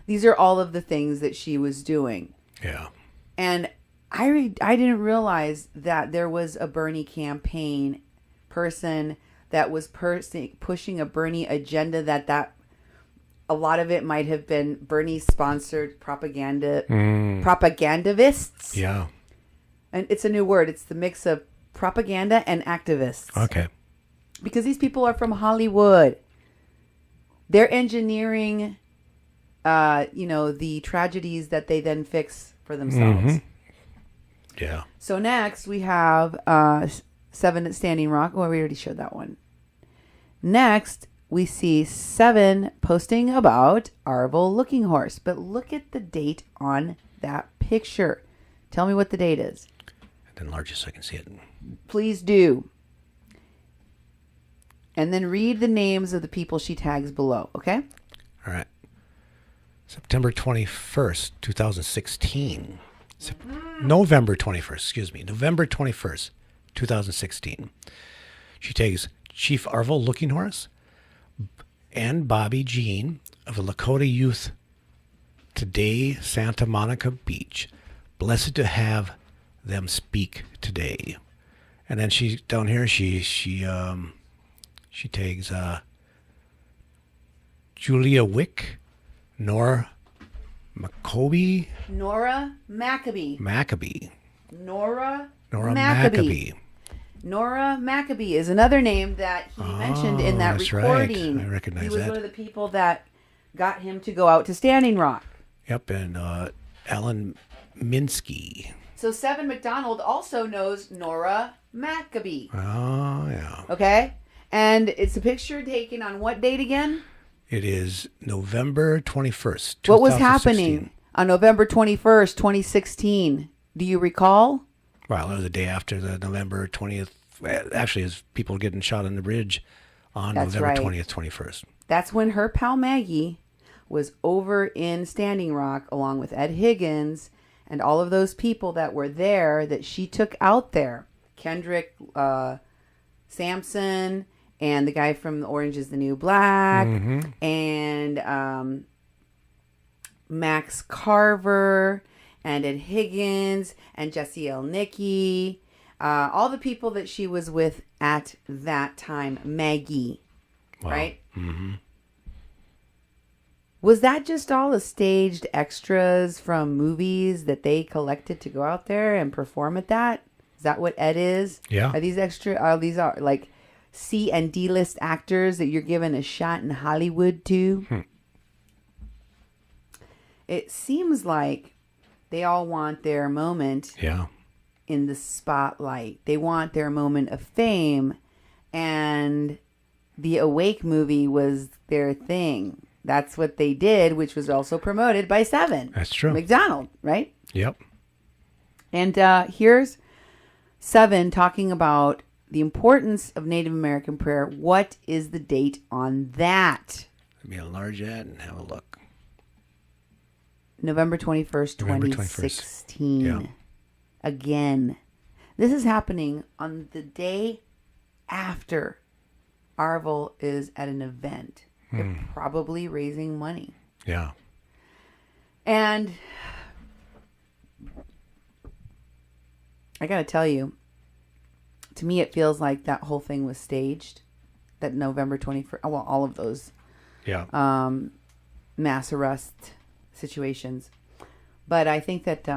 These are all of the things that she was doing. Yeah. And I didn't realize that there was a Bernie campaign person that was pushing a Bernie agenda, that a lot of it might have been Bernie sponsored propagandivists. Yeah. And it's a new word. It's the mix of propaganda and activists. Okay. Because these people are from Hollywood. They're engineering, the tragedies that they then fix for themselves. Mm-hmm. Yeah. So next we have Seven at Standing Rock. Well, we already showed that one. Next, we see Seven posting about Arvel Looking Horse. But look at the date on that picture. Tell me what the date is. Enlarge it so I can see it. Please do. And then read the names of the people she tags below, okay? All right. September 21st, 2016. November 21st, 2016. She tags Chief Arvel Looking Horse and Bobby Jean of the Lakota Youth Today, Santa Monica Beach. Blessed to have them speak today. And then she down here she tags Julia Wick, Nora Maccabee. Nora Maccabee. Nora Maccabee is another name that he mentioned in that recording. Right. I recognize that. He was one of the people that got him to go out to Standing Rock. Yep, and Alan Minsky. So Seven McDonald also knows Nora Maccabee. Oh, yeah. Okay? And it's a picture taken on what date again? It is November 21st, 2016. What was happening on November 21st, 2016? Do you recall? Well, it was the day after the November 20th. Actually, as people were getting shot on the bridge on November 20th, 21st. That's when her pal Maggie was over in Standing Rock along with Ed Higgins and all of those people that were there that she took out there. Kendrick Sampson and the guy from Orange is the New Black, and Max Carver, and Ed Higgins, and Jesse L. Nicky, all the people that she was with at that time. Maggie, wow. Right? Mm-hmm. Was that just all the staged extras from movies that they collected to go out there and perform at that? Is that what Ed is? Yeah. Are these these are like C and D list actors that you're given a shot in Hollywood to? It seems like They all want their moment Yeah. in the spotlight. They want their moment of fame, and the Awake movie was their thing. That's what they did, which was also promoted by Seven. That's true. McDonald, right? Yep. And here's Seven talking about the importance of Native American prayer. What is the date on that? Let me enlarge that and have a look. November 21st, November 21st. 2016. Yeah. Again. This is happening on the day after Arvel is at an event. They're probably raising money. Yeah. And I got to tell you, to me, it feels like that whole thing was staged. That November 21st, well, all of those Yeah. mass arrest situations. But I think that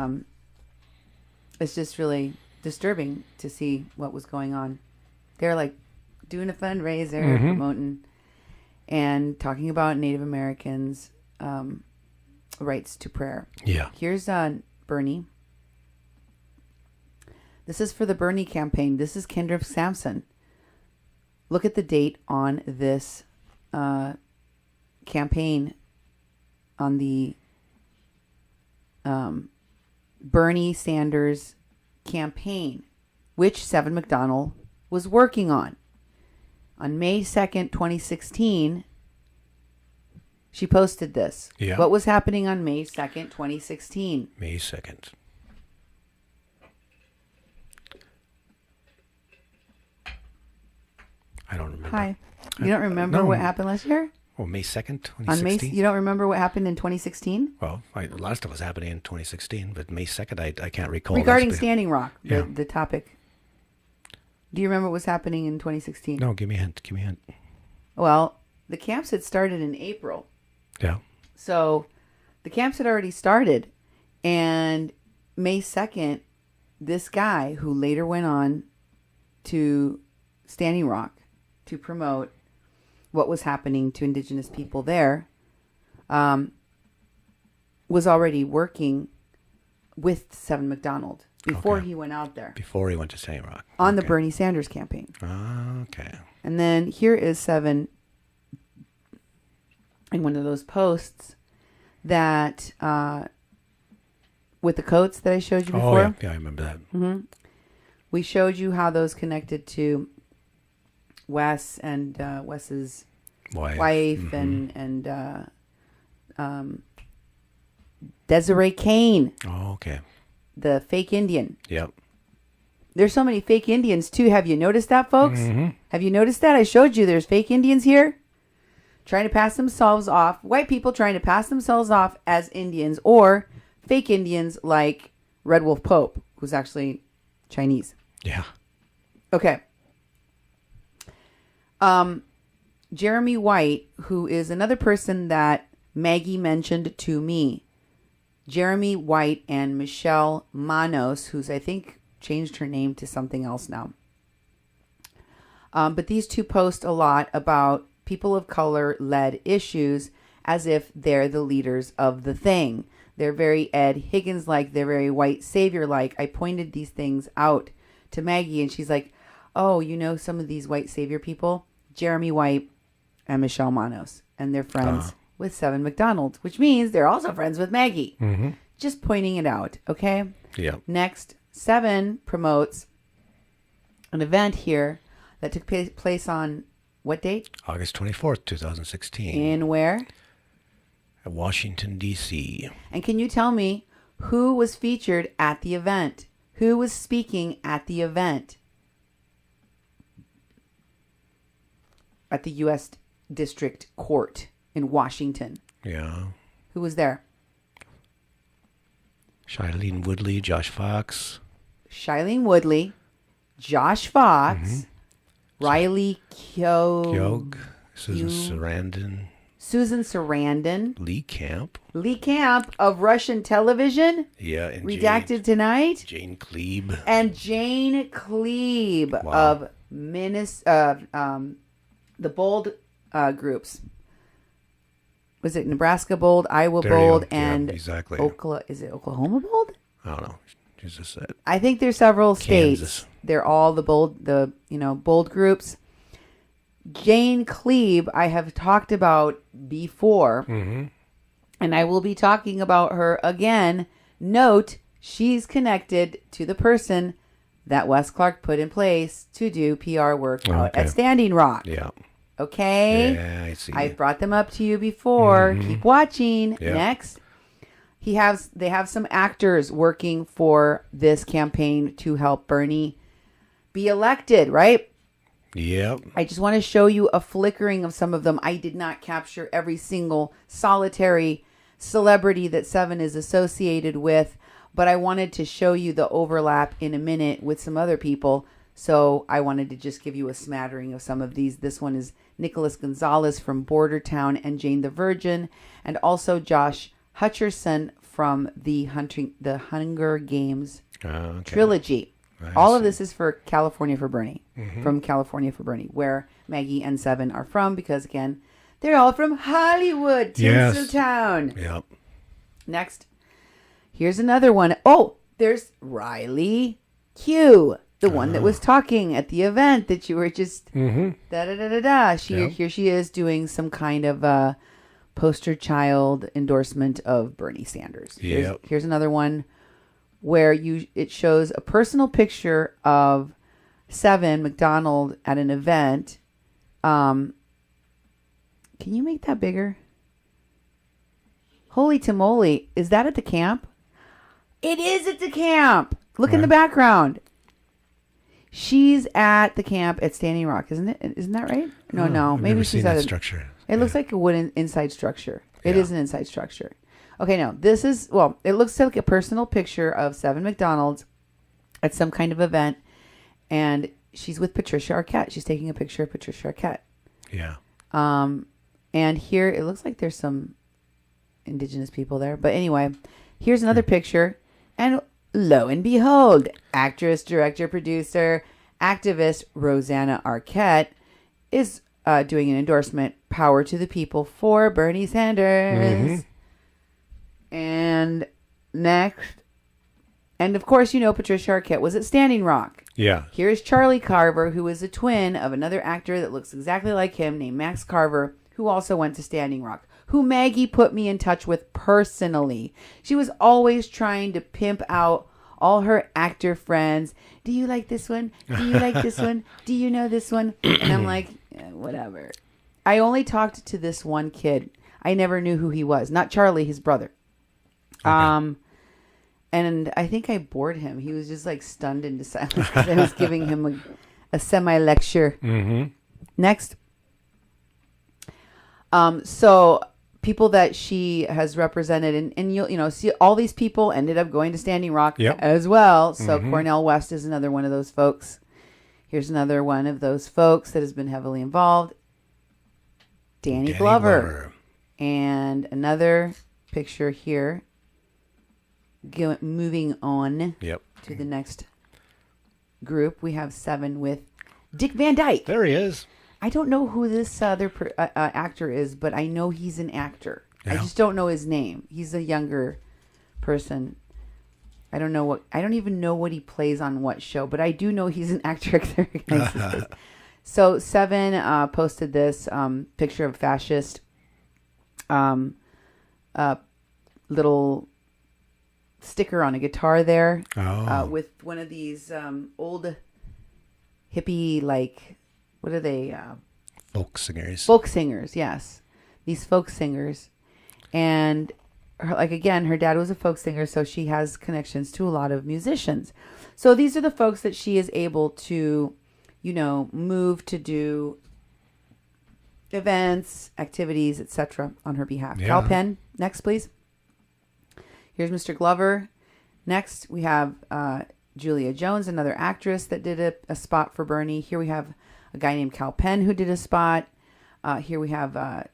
it's just really disturbing to see what was going on. They're like doing a fundraiser, promoting and talking about Native Americans' rights to prayer. Yeah. Here's Bernie. This is for the Bernie campaign. This is Kendra Sampson. Look at the date on this campaign on the Bernie Sanders campaign, which Seven McDonald was working on. On May 2nd, 2016, she posted this. Yeah. What was happening on May 2nd, 2016? May 2nd. I don't remember. Hi. You don't remember no. what happened last year? Well, May 2nd, On May, 2016? you don't remember what happened in 2016? Well, a lot of stuff was happening in 2016, but May 2nd, I can't recall. Regarding That's Standing Rock, Yeah. the topic. Do you remember what was happening in 2016? No, give me a hint. Give me a hint. Well, the camps had started in April. Yeah. So the camps had already started. And May 2nd, this guy who later went on to Standing Rock to promote what was happening to Indigenous people there, was already working with Seven McDonald before Okay. he went out there Before he went to Standing Rock. on the Okay. Bernie Sanders campaign. Okay. And then here is Seven in one of those posts that with the coats that I showed you before. Oh, yeah. Yeah, I remember that. We showed you how those connected to Wes and Wes's wife and Desiree Kane, Oh, okay. the fake Indian. Yep. There's so many fake Indians too. Have you noticed that, folks? Have you noticed that? I showed you there's fake Indians here trying to pass themselves off, white people trying to pass themselves off as Indians, or fake Indians like Red Wolf Pope, who's actually Chinese. Yeah. Okay. Jeremy White, who is another person that Maggie mentioned to me. Jeremy White and Michelle Manos, who's I think changed her name to something else now. But these two post a lot about people of color led issues as if they're the leaders of the thing. They're very Ed Higgins like, they're very white savior like. I pointed these things out to Maggie and she's like, oh, you know some of these white savior people? Jeremy White and Michelle Manos. And they're friends with Seven McDonald, which means they're also friends with Maggie. Just pointing it out, okay? Yeah. Next, Seven promotes an event here that took place on what date? August 24th, 2016. In where? At Washington, D.C. And can you tell me who was featured at the event? Who was speaking at the event? At the U.S. District Court in Washington. Yeah. Who was there? Shailene Woodley, Josh Fox. Shailene Woodley, Josh Fox, Riley Kyog. Susan Kyo- Sarandon. Susan Sarandon, Lee Camp. Lee Camp of Russian television, Yeah. And redacted tonight, Jane Klebe. and Jane Klebe Wow. of the Bold groups. was it Nebraska Bold, Iowa There you Bold, go. Yeah, and exactly. Is it Oklahoma Bold? I don't know. She just said I think there's several states. Kansas. They're all the bold groups. Jane Cleve, I have talked about before, and I will be talking about her again. Note, she's connected to the person that Wes Clark put in place to do PR work out at Standing Rock. Yeah. Okay? Yeah, I see. I've brought them up to you before. Keep watching. Yeah. Next, they have some actors working for this campaign to help Bernie be elected, right? Yep. I just want to show you a flickering of some of them. I did not capture every single solitary celebrity that Seven is associated with, but I wanted to show you the overlap in a minute with some other people. So I wanted to just give you a smattering of some of these. This one is Nicholas Gonzalez from Border Town and Jane the Virgin, and also Josh Hutcherson from the Hunger Games trilogy. All of this is for California for Bernie, from California for Bernie, where Maggie and Seven are from, because again, they're all from Hollywood, Tinseltown. Yep. Next, here's another one. Oh, there's Riley Q, the one that was talking at the event that you were just da-da-da-da-da. Here she is doing some kind of poster child endorsement of Bernie Sanders. Here's another one where it shows a personal picture of Seven McDonald at an event. Can you make that bigger? Holy tamale. Is that at the camp? It is at the camp. Look in the background. She's at the camp at Standing Rock, isn't it? Isn't that right? No. Maybe she's at that structure. It looks like a wooden inside structure. It is an inside structure. Okay, no. This is, it looks like a personal picture of Seven McDonald's at some kind of event, and she's with Patricia Arquette. She's taking a picture of Patricia Arquette. Yeah. And here it looks like there's some indigenous people there. But anyway, here's another picture. And lo and behold, actress, director, producer, activist Rosanna Arquette is doing an endorsement, Power to the People for Bernie Sanders. And next, and of course, Patricia Arquette was at Standing Rock. Yeah. Here's Charlie Carver, who is a twin of another actor that looks exactly like him named Max Carver, who also went to Standing Rock, who Maggie put me in touch with personally. She was always trying to pimp out all her actor friends. Do you like this one? Do you like this one? Do you know this one? And I'm like, whatever. I only talked to this one kid. I never knew who he was. Not Charlie, his brother. Okay. And I think I bored him. He was just like stunned into silence because I was giving him a semi-lecture. Next. So people that she has represented, and you'll see all these people ended up going to Standing Rock as well. So Cornel West is another one of those folks. Here's another one of those folks that has been heavily involved. Danny Glover. And another picture here. Moving on to the next group, we have Seven with Dick Van Dyke. There he is. I don't know who this other actor is, but I know he's an actor. I just don't know his name. He's a younger person. I don't even know what he plays on what show, but I do know he's an actor. So Seven posted this picture of fascist little sticker on a guitar there with one of these old hippie, like, what are they? Folk singers. Folk singers, yes. These folk singers. And her dad was a folk singer, so she has connections to a lot of musicians. So these are the folks that she is able to, move to do events, activities, etc. on her behalf. Cal Penn, next, please. Here's Mr. Glover. Next, we have Julia Jones, another actress that did a spot for Bernie. Here we have a guy named Cal Penn who did a spot. Here we have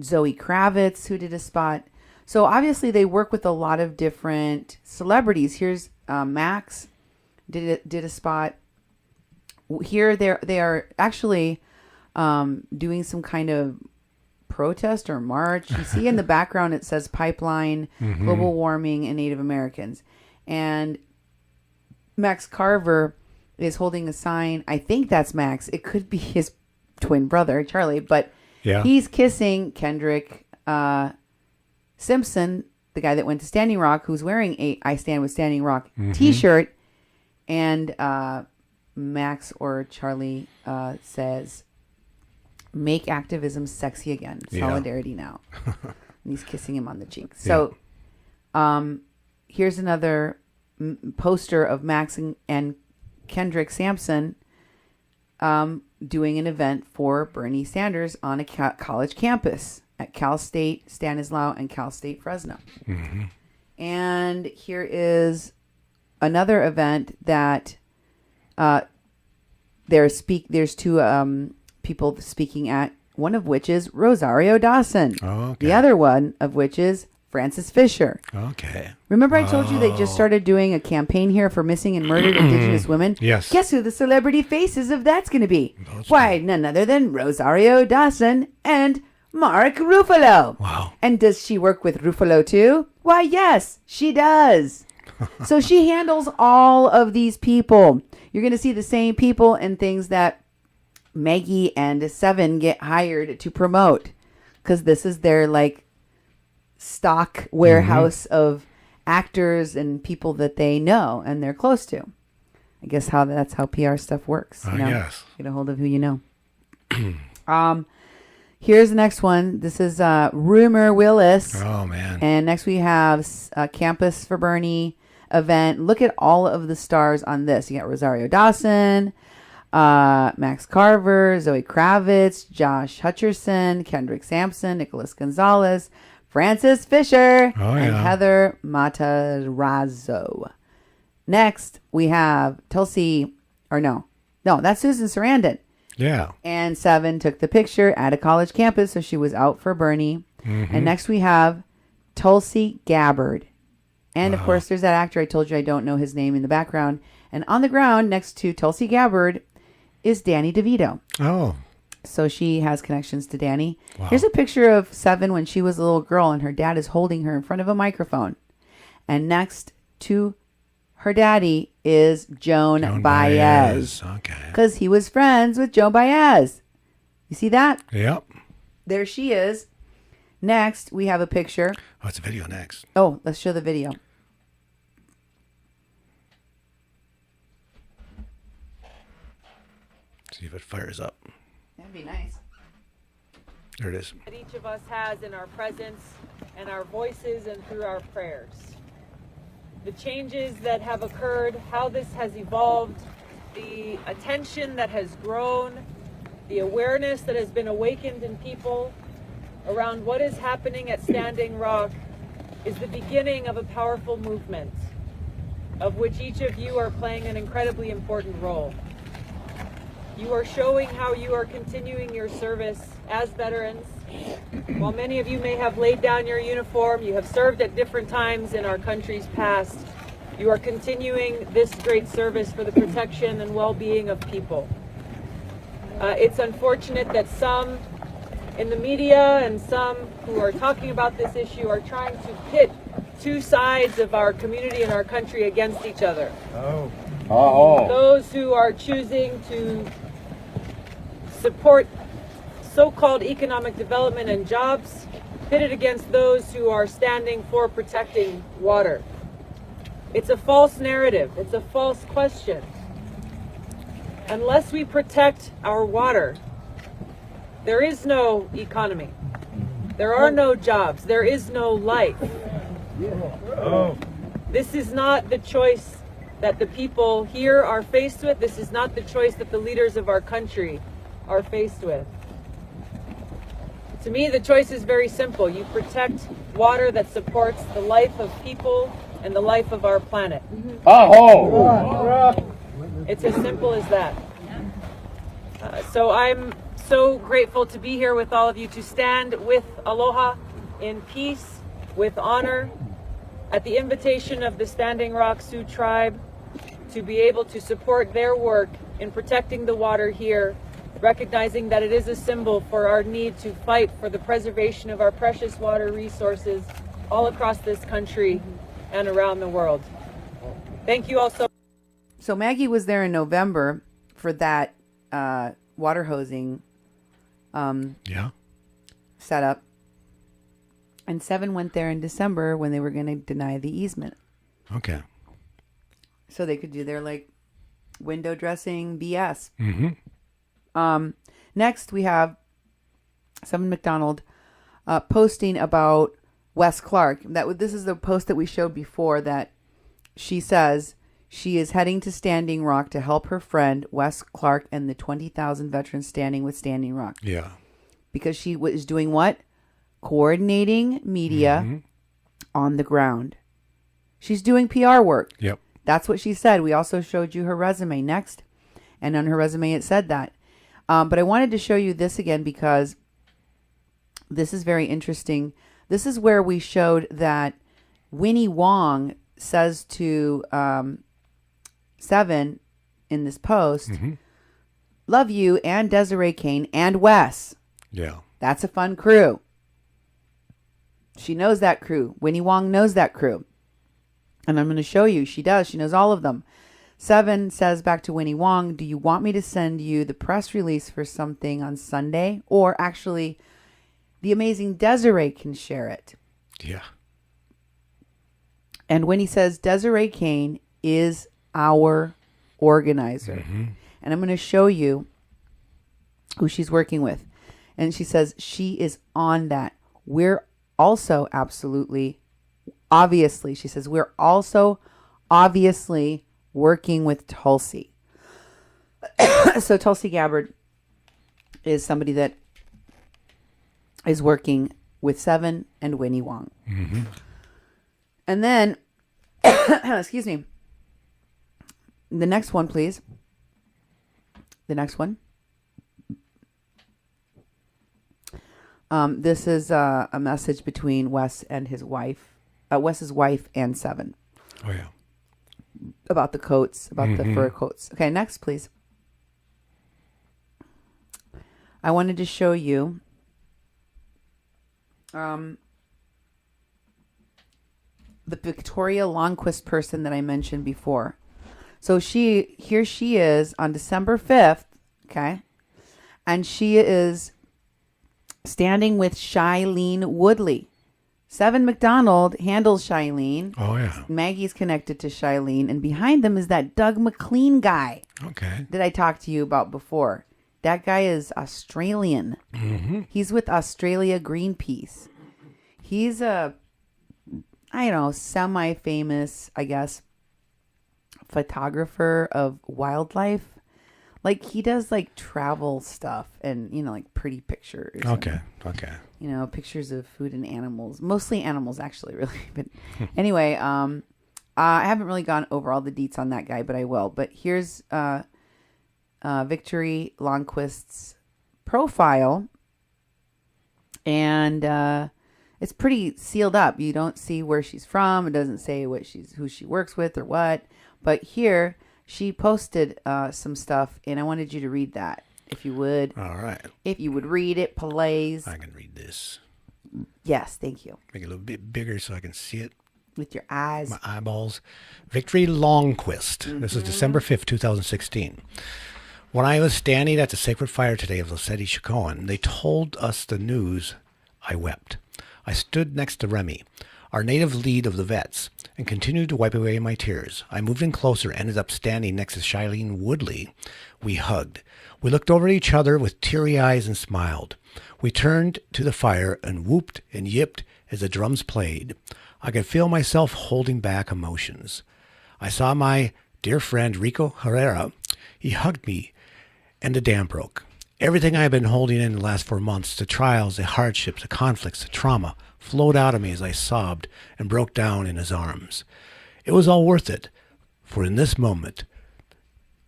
Zoe Kravitz who did a spot. So obviously they work with a lot of different celebrities. Here's Max did a spot. Here they are actually doing some kind of protest or march. You see in the background it says pipeline, global warming, and Native Americans. And Max Carver is holding a sign. I think that's Max. It could be his twin brother, Charlie, but he's kissing Kendrick Simpson, the guy that went to Standing Rock, who's wearing a I Stand with Standing Rock t-shirt. And Max or Charlie says, make activism sexy again. Solidarity now. And he's kissing him on the cheek. So here's another poster of Max and Kendrick Sampson doing an event for Bernie Sanders on a college campus at Cal State Stanislaus and Cal State Fresno. And here is another event that there's two people speaking at, one of which is Rosario Dawson. The other one of which is Frances Fisher. Remember I told you they just started doing a campaign here for missing and murdered Indigenous women? Yes. Guess who the celebrity faces of that's going to be? Why, none other than Rosario Dawson and Mark Ruffalo. Wow. And does she work with Ruffalo too? Why, yes, she does. So she handles all of these people. You're going to see the same people and things that Maggie and Seven get hired to promote, because this is their like stock warehouse of actors and people that they know and they're close to. I guess that's how PR stuff works. You know? Yes. Get a hold of who you know. Here's the next one. This is Rumor Willis. Oh, man. And next we have Campus for Bernie event. Look at all of the stars on this. You got Rosario Dawson, Max Carver, Zoe Kravitz, Josh Hutcherson, Kendrick Sampson, Nicholas Gonzalez, Frances Fisher, and Heather Matarazzo. Next, we have Tulsi, that's Susan Sarandon. Yeah. And Seven took the picture at a college campus, so she was out for Bernie. And next we have Tulsi Gabbard. And, of course, there's that actor I told you I don't know his name in the background. And on the ground next to Tulsi Gabbard is Danny DeVito. Oh. So she has connections to Danny. Wow. Here's a picture of Seven when she was a little girl, and her dad is holding her in front of a microphone. And next to her daddy is Joan Baez. Okay. Because he was friends with Joan Baez. You see that? Yep. There she is. Next, we have a picture. Oh, it's a video next. Oh, let's show the video. See if it fires up. That'd be nice. There it is. That each of us has in our presence and our voices and through our prayers. The changes that have occurred, how this has evolved, the attention that has grown, the awareness that has been awakened in people around what is happening at Standing Rock is the beginning of a powerful movement, of which each of you are playing an incredibly important role. You are showing how you are continuing your service as veterans. While many of you may have laid down your uniform, you have served at different times in our country's past, you are continuing this great service for the protection and well-being of people. It's unfortunate that some in the media and some who are talking about this issue are trying to pit two sides of our community and our country against each other. Those who are choosing to support so-called economic development and jobs pitted against those who are standing for protecting water. It's a false narrative. It's a false question. Unless we protect our water, there is no economy. There are no jobs. There is no life. This is not the choice that the people here are faced with. This is not the choice that the leaders of our country are faced with. To me, the choice is very simple. You protect water that supports the life of people and the life of our planet. It's as simple as that. So I'm so grateful to be here with all of you, to stand with Aloha in peace, with honor, at the invitation of the Standing Rock Sioux tribe, to be able to support their work in protecting the water here recognizing that it is a symbol for our need to fight for the preservation of our precious water resources all across this country and around the world. Thank you all So Maggie was there in November for that water hosing setup. And 7 went there in December when they were going to deny the easement. Okay. So they could do their like window dressing BS. Next we have 7 McDonald posting about Wes Clark. This is the post that we showed before, that she says she is heading to Standing Rock to help her friend Wes Clark and the 20,000 veterans standing with Standing Rock. Yeah. Because she was doing what? Coordinating media on the ground. She's doing PR work. Yep. That's what she said. We also showed you her resume next. And on her resume, it said that. But I wanted to show you this again because this is very interesting. This is where we showed that Winnie Wong says to 7 in this post, love you and Desiree Kane and Wes. Yeah. That's a fun crew. She knows that crew. Winnie Wong knows that crew. And I'm going to show you. She does. She knows all of them. 7 says back to Winnie Wong, do you want me to send you the press release for something on Sunday? Or actually, the amazing Desiree can share it. Yeah. And Winnie says, Desiree Kane is our organizer. And I'm going to show you who she's working with. And she says she is on that. We're also obviously, she says, we're also obviously working with Tulsi. So Tulsi Gabbard is somebody that is working with 7 and Winnie Wong. And then, excuse me, the next one, please. The next one. This is a message between Wes and his wife, Wes's wife and 7. Oh, yeah. About the coats, about the fur coats. Okay, next, please. I wanted to show you the Victoria Longquist person that I mentioned before. So here she is on December 5th, okay? And she is standing with Shailene Woodley. 7 McDonald handles Shailene. Oh, yeah. Maggie's connected to Shailene. And behind them is that Doug McLean guy Okay. that I talked to you about before. That guy is Australian. He's with Australia Greenpeace. He's semi-famous, I guess, photographer of wildlife. Like, he does, like, travel stuff and, like, pretty pictures. Okay. Pictures of food and animals. Mostly animals, actually, really. But anyway, I haven't really gone over all the deets on that guy, but I will. But here's Victory Longquist's profile. And it's pretty sealed up. You don't see where she's from. It doesn't say who she works with or what. But here, she posted some stuff, and I wanted you to read that, if you would. All right. If you would read it, please. I can read this. Yes, thank you. Make it a little bit bigger so I can see it. With your eyes. My eyeballs. Victory Longquist. This is December 5th, 2016. When I was standing at the sacred fire today of Lesedi Shikoan, they told us the news. I wept. I stood next to Remy, our native lead of the vets, and continued to wipe away my tears. I moved in closer, ended up standing next to Shailene Woodley. We hugged. We looked over at each other with teary eyes and smiled. We turned to the fire and whooped and yipped as the drums played. I could feel myself holding back emotions. I saw my dear friend Rico Herrera. He hugged me, and the dam broke. Everything I had been holding in the last 4 months, the trials, the hardships, the conflicts, the trauma, flowed out of me as I sobbed and broke down in his arms. It was all worth it, for in this moment,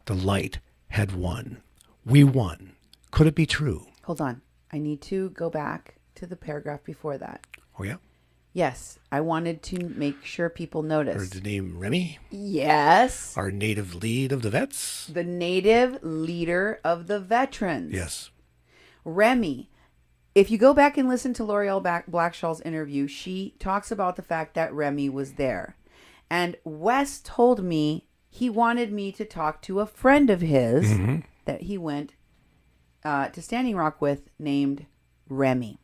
the light had won. We won. Could it be true? Hold on. I need to go back to the paragraph before that. Oh, yeah? Yes, I wanted to make sure people Heard noticed. the name Remy, Yes, our native lead of the vets. the native leader of the veterans. Yes. Remy. If you go back and listen to L'Oreal Blackshaw's interview, she talks about the fact that Remy was there. And Wes told me he wanted me to talk to a friend of his that he went to Standing Rock with named Remy.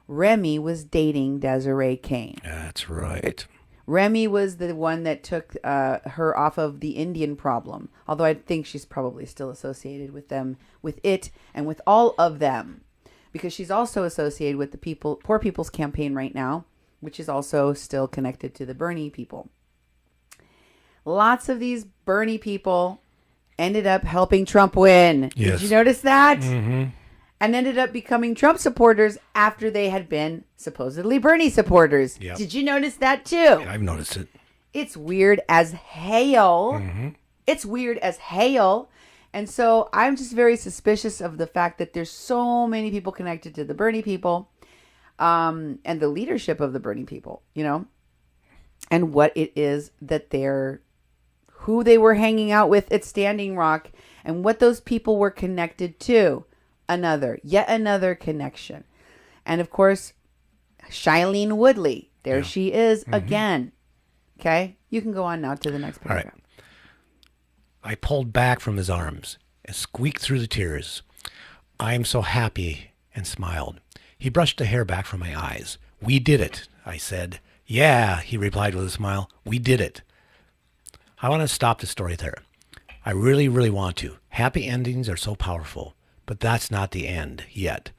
Remy was dating Desiree Kane. That's right. Remy was the one that took her off of the Indian problem. Although I think she's probably still associated with them, with it, and with all of them. Because she's also associated with the Poor People's Campaign right now, which is also still connected to the Bernie people. Lots of these Bernie people ended up helping Trump win. Yes. Did you notice that? Mm-hmm. And ended up becoming Trump supporters after they had been supposedly Bernie supporters. Yep. Did you notice that too? Yeah, I've noticed it. It's weird as hell. Mm-hmm. It's weird as hell. And so I'm just very suspicious of the fact that there's so many people connected to the Bernie people and the leadership of the Bernie people, you know, and what it is that who they were hanging out with at Standing Rock and what those people were connected to. Yet another connection. And of course, Shailene Woodley. There she is again. Okay. You can go on now to the next paragraph. All right. I pulled back from his arms and squeaked through the tears. I am so happy, and smiled. He brushed the hair back from my eyes. We did it, I said. Yeah, he replied with a smile. We did it. I want to stop the story there. I really, really want to. Happy endings are so powerful, but that's not the end yet.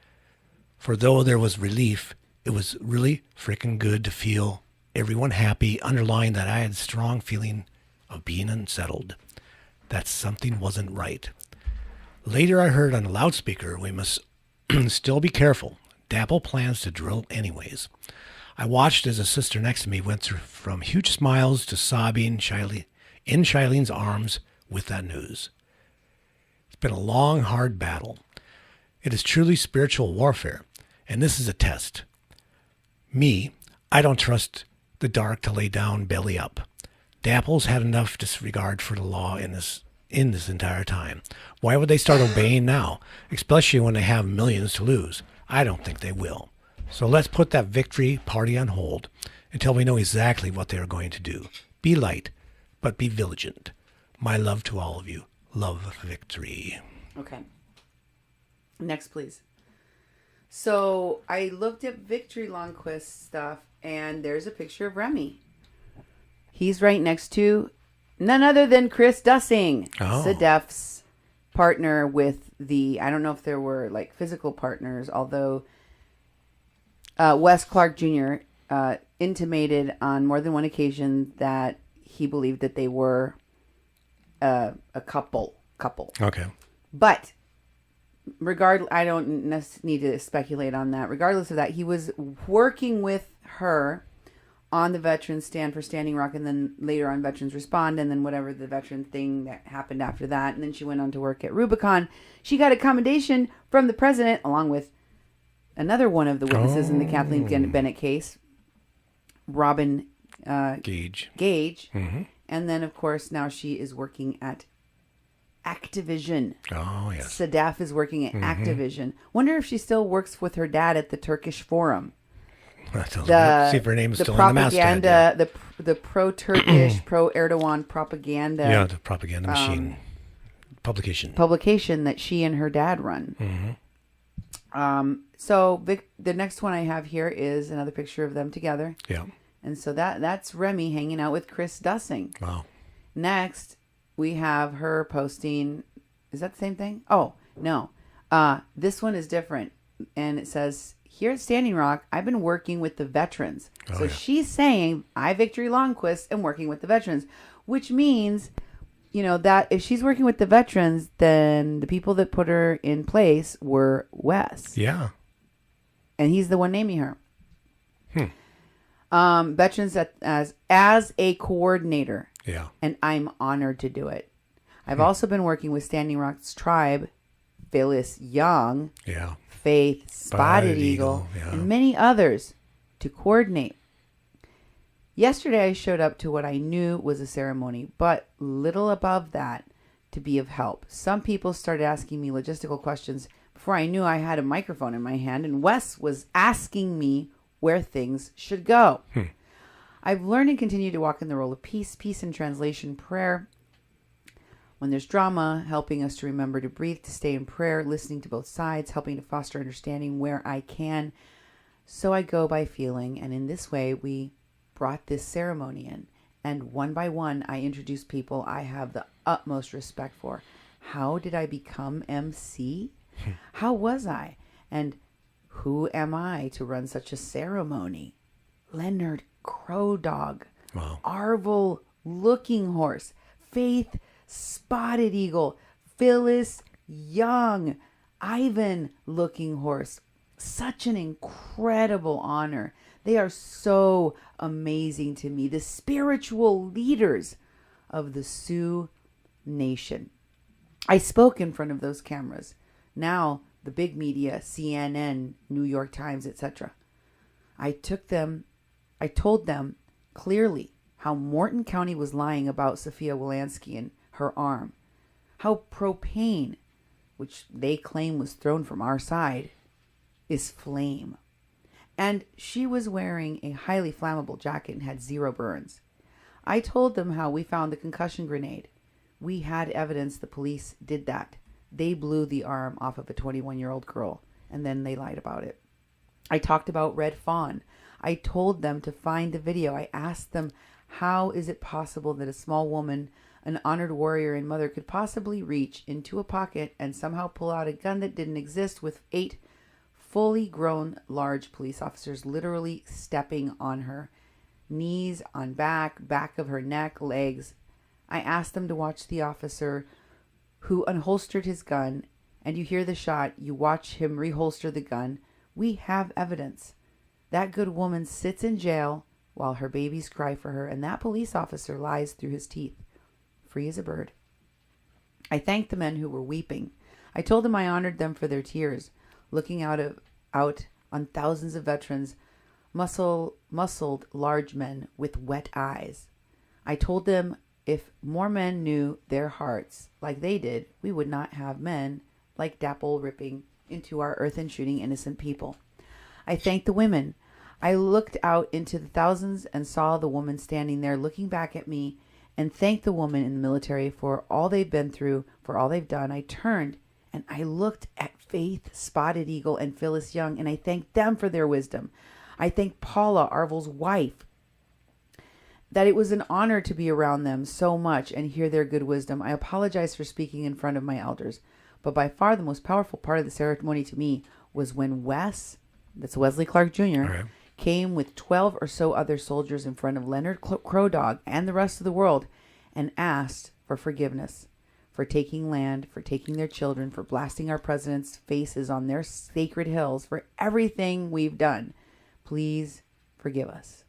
For though there was relief, it was really freaking good to feel everyone happy, underlying that I had a strong feeling of being unsettled. That something wasn't right. Later I heard on a loudspeaker, we must still be careful. Dapple plans to drill anyways. I watched as a sister next to me went through from huge smiles to sobbing in Shailene's arms with that news. It's been a long, hard battle. It is truly spiritual warfare, and this is a test. Me, I don't trust the dark to lay down belly up. Dapple's had enough disregard for the law in this entire time. Why would they start obeying now, especially when they have millions to lose? I don't think they will. So let's put that victory party on hold until we know exactly what they are going to do. Be light, but be vigilant. My love to all of you. Love victory. Okay. Next, please. So I looked at Victory Longquist stuff, and there's a picture of Remy. He's right next to none other than Chris Dussing, Sedef's partner with I don't know if there were like physical partners, although Wes Clark Jr. Intimated on more than one occasion that he believed that they were a couple. Okay. But I don't need to speculate on that. Regardless of that, he was working with her on the Veterans Stand for Standing Rock, and then later on Veterans Respond, and then whatever the veteran thing that happened after that. And then she went on to work at Rubicon. She got a commendation from the president, along with another one of the witnesses in the Kathleen Bennett case, Robin Gage. Mm-hmm. And then, of course, now she is working at Activision. Oh, yes. Sedef is working at Activision. Wonder if she still works with her dad at the Turkish Forum. See if her name is still in the masthead. Yeah. The pro-Turkish, pro-Erdogan propaganda. Yeah, the propaganda machine. Publication that she and her dad run. Mm-hmm. So the next one I have here is another picture of them together. Yeah. And so that's Remy hanging out with Chris Dussing. Wow. Next, we have her posting. Is that the same thing? Oh, no. This one is different. And it says, here at Standing Rock, I've been working with the veterans. So she's saying, I, Victory Longquist, am working with the veterans. Which means, that if she's working with the veterans, then the people that put her in place were Wes. Yeah. And he's the one naming her. Veterans as a coordinator. Yeah. And I'm honored to do it. I've also been working with Standing Rock's tribe, Phyllis Young, yeah, Faith, Spotted Eagle, yeah, and many others to coordinate Yesterday, I showed up to what I knew was a ceremony, but little above that to be of help. Some people started asking me logistical questions before I knew I had a microphone in my hand, and Wes was asking me where things should go. I've learned and continue to walk in the role of peace in translation, prayer. When there's drama, helping us to remember to breathe, to stay in prayer, listening to both sides, helping to foster understanding where I can. So I go by feeling, and in this way, we brought this ceremony in. And one by one, I introduce people I have the utmost respect for. How did I become MC? How was I? And who am I to run such a ceremony? Leonard Crow Dog, Wow. Arvel Looking Horse, Faith Spotted Eagle, Phyllis Young, Ivan Looking Horse. Such an incredible honor. They are so amazing to me. The spiritual leaders of the Sioux Nation. I spoke in front of those cameras. Now, the big media, CNN, New York Times, etc. I told them clearly how Morton County was lying about Sophia Wilansky and her arm. How propane, which they claim was thrown from our side, is flame. And she was wearing a highly flammable jacket and had 0 burns. I told them how we found the concussion grenade. We had evidence the police did that. They blew the arm off of a 21-year-old girl, and then they lied about it. I talked about Red Fawn. I told them to find the video. I asked them, how is it possible that a small woman, an honored warrior and mother, could possibly reach into a pocket and somehow pull out a gun that didn't exist with 8 fully grown large police officers literally stepping on her, knees on back of her neck, legs. I asked them to watch the officer who unholstered his gun, and you hear the shot, you watch him reholster the gun. We have evidence. That good woman sits in jail while her babies cry for her, and that police officer lies through his teeth, free as a bird. I thanked the men who were weeping. I told them I honored them for their tears, looking out on thousands of veterans, muscled large men with wet eyes. I told them if more men knew their hearts like they did, we would not have men like Dapple ripping into our earth and shooting innocent people. I thanked the women. I looked out into the thousands and saw the woman standing there looking back at me, and thanked the woman in the military for all they've been through, for all they've done. I turned and I looked at Faith Spotted Eagle and Phyllis Young, and I thanked them for their wisdom. I thanked Paula, Arvel's wife, that it was an honor to be around them so much and hear their good wisdom. I apologize for speaking in front of my elders, but by far the most powerful part of the ceremony to me was when that's Wesley Clark Jr., Right, came with 12 or so other soldiers in front of Leonard Crow Dog and the rest of the world and asked for forgiveness, for taking land, for taking their children, for blasting our president's faces on their sacred hills, for everything we've done. Please forgive us.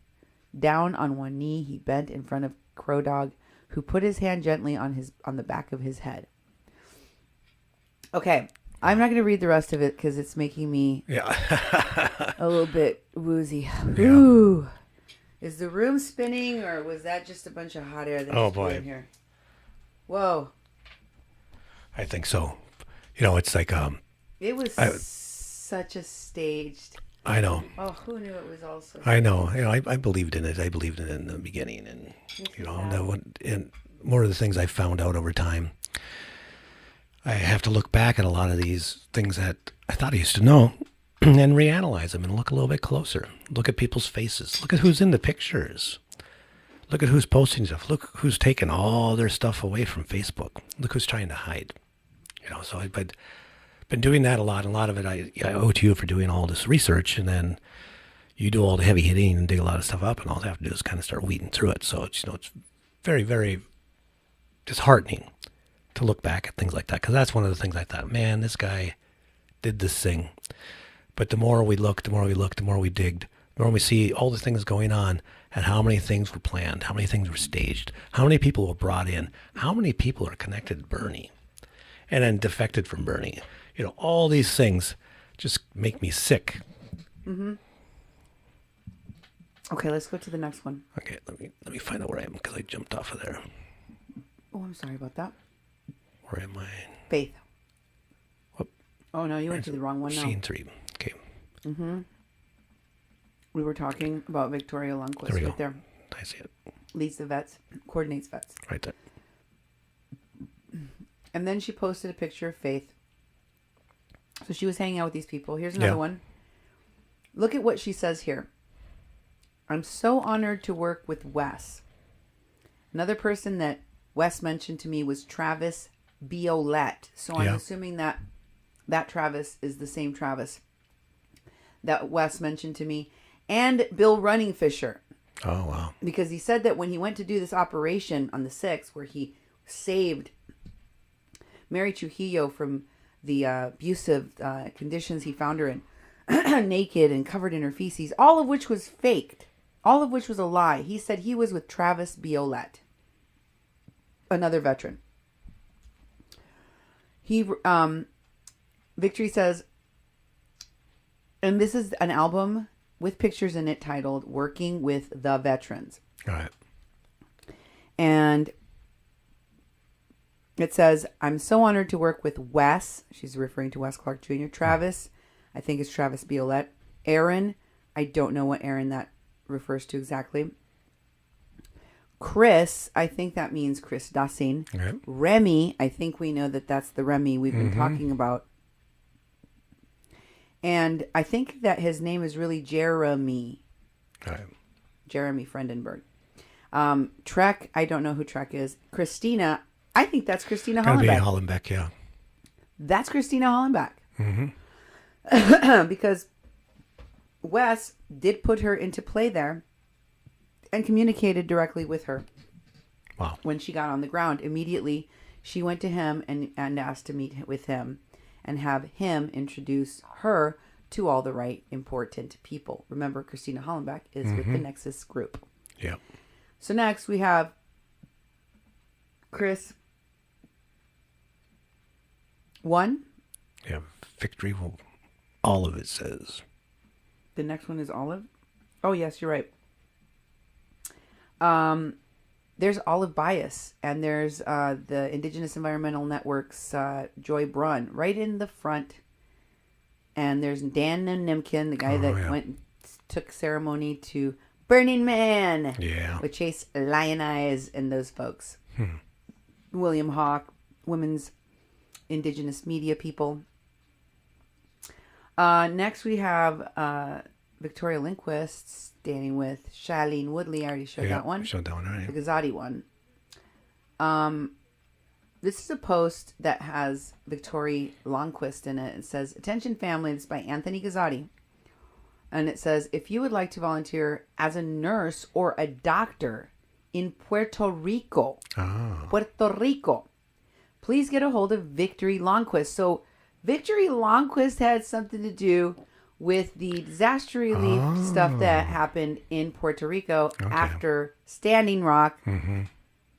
Down on one knee, he bent in front of Crow Dog, who put his hand gently on the back of his head. Okay, I'm not going to read the rest of it because it's making me a little bit woozy. Yeah. Ooh. Is the room spinning, or was that just a bunch of hot air that just blew in here? Whoa. I think so. You know, it's like It was such a staged... I know. Oh, who knew it was also... I know. You know, I believed in it. I believed in it in the beginning, and you know, and more of the things I found out over time. I have to look back at a lot of these things that I thought I used to know, and reanalyze them and look a little bit closer. Look at people's faces. Look at who's in the pictures. Look at who's posting stuff. Look who's taking all their stuff away from Facebook. Look who's trying to hide. You know, so I've been doing that a lot. And a lot of it I owe to you for doing all this research, and then you do all the heavy hitting and dig a lot of stuff up, and all I have to do is kind of start weeding through it. So it's, you know, it's very, very disheartening to look back at things like that, because that's one of the things I thought, man, this guy did this thing. But the more we look, the more we digged, the more we see all the things going on, and how many things were planned, how many things were staged, how many people were brought in, how many people are connected to Bernie, and then defected from Bernie. You know, all these things just make me sick. Mm-hmm. Okay, let's go to the next one. Okay, let me find out where I am because I jumped off of there. Oh, I'm sorry about that. Where am I? Faith. Whoop. Oh, no, you went to the wrong one now. Scene 3. Okay. We were talking about Victoria Lundquist There we right go. there. I see it. Leads the vets, coordinates vets. Right there. And then she posted a picture of Faith. So she was hanging out with these people. Here's another one. Look at what she says here. I'm so honored to work with Wes. Another person that Wes mentioned to me was Travis Biolette. So I'm assuming that Travis is the same Travis that Wes mentioned to me. And Bill Runningfisher. Oh, wow. Because he said that when he went to do this operation on the 6th, where he saved Mary Trujillo from the abusive conditions he found her in, naked and covered in her feces, all of which was faked, all of which was a lie. He said he was with Travis Biolette, another veteran. Victory says, and this is an album with pictures in it titled Working with the Veterans. All right. And it says, I'm so honored to work with Wes. She's referring to Wes Clark Jr. Travis. I think it's Travis Biolette. Aaron. I don't know what Aaron that refers to exactly. Chris. I think that means Chris Dussing. Okay. Remy. I think we know that that's the Remy we've been talking about. And I think that his name is really Jeremy. All right. Jeremy Frendenberg. Trek. I don't know who Trek is. Christina. I think that's Christina Gotta be Hollenbeck. Hollenbeck, yeah. That's Christina Hollenbeck. Because Wes did put her into play there and communicated directly with her. Wow. When she got on the ground, immediately she went to him and asked to meet with him and have him introduce her to all the right important people. Remember, Christina Hollenbeck is with the Nexus group. Yeah. So next we have Chris. 1. Yeah. Victory. Well, all of it says. The next one is Olive. Oh, yes, you're right. There's Olive Bias, and there's the Indigenous Environmental Network's Joy Brunn right in the front. And there's Dan Nimkin, the guy that went and took ceremony to Burning Man. Yeah. With Chase Lionize and those folks. William Hawk, women's Indigenous media people. Next we have Victoria Lundquist standing with Shailene Woodley. I already showed that one. Showed that one, all right. The Gazzotti one. This is a post that has Victoria Lundquist in it. It says, "Attention family, this is by Anthony Gazzotti." And it says, if you would like to volunteer as a nurse or a doctor in Puerto Rico, please get a hold of Victory Lundquist. So Victory Lundquist had something to do with the disaster relief stuff that happened in Puerto Rico after Standing Rock.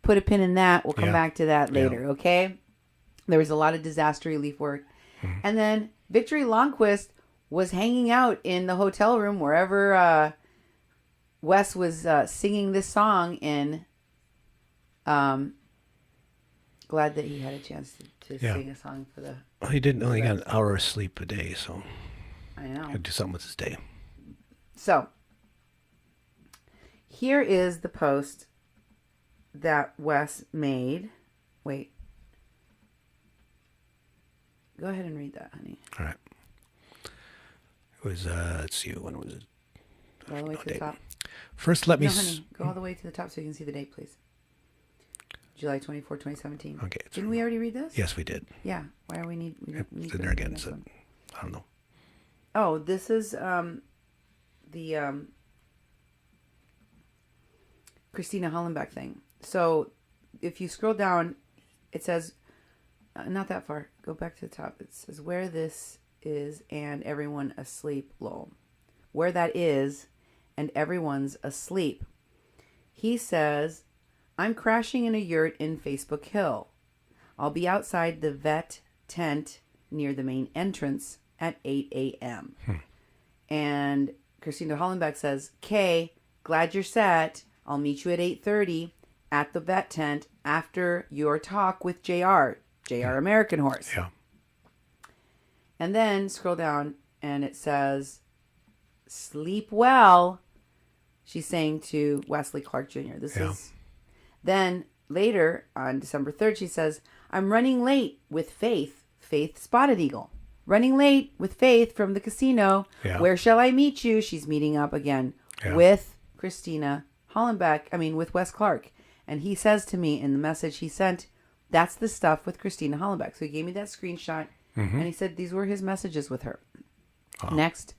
Put a pin in that. We'll come back to that later, okay? There was a lot of disaster relief work. And then Victory Lundquist was hanging out in the hotel room wherever Wes was singing this song in. Glad that he had a chance to sing a song for the... Well, he didn't only got an hour of sleep a day, so I know. he had to do something with his day. So, here is the post that Wes made. Wait. Go ahead and read that, honey. All right. It was, let's see, when was it? Go all the way to the top. First, let me... honey, go all the way to the top so you can see the date, please. July 24, 2017. Okay. Didn't we already read this? Yes, we did. Yeah. Why are we need... We It's need in to there read again. this So, one. I don't know. Oh, this is the Christina Hollenbeck thing. So if you scroll down, it says, not that far, go back to the top. It says, where this is and everyone asleep, lol. Where that is and everyone's asleep. He says, I'm crashing in a yurt in Facebook Hill. I'll be outside the vet tent near the main entrance at 8 a.m. And Christina Hollenbeck says, K, glad you're set. I'll meet you at 8:30 at the vet tent after your talk with JR American Horse. Yeah. And then scroll down and it says, sleep well. She's saying to Wesley Clark Jr. Then later on December 3rd, she says, I'm running late with Faith Spotted Eagle. Running late with Faith from the casino. Yeah. Where shall I meet you? She's meeting up again with Christina Hollenbeck. With Wes Clark. And he says to me in the message he sent, that's the stuff with Christina Hollenbeck. So he gave me that screenshot and he said these were his messages with her. Oh. Next.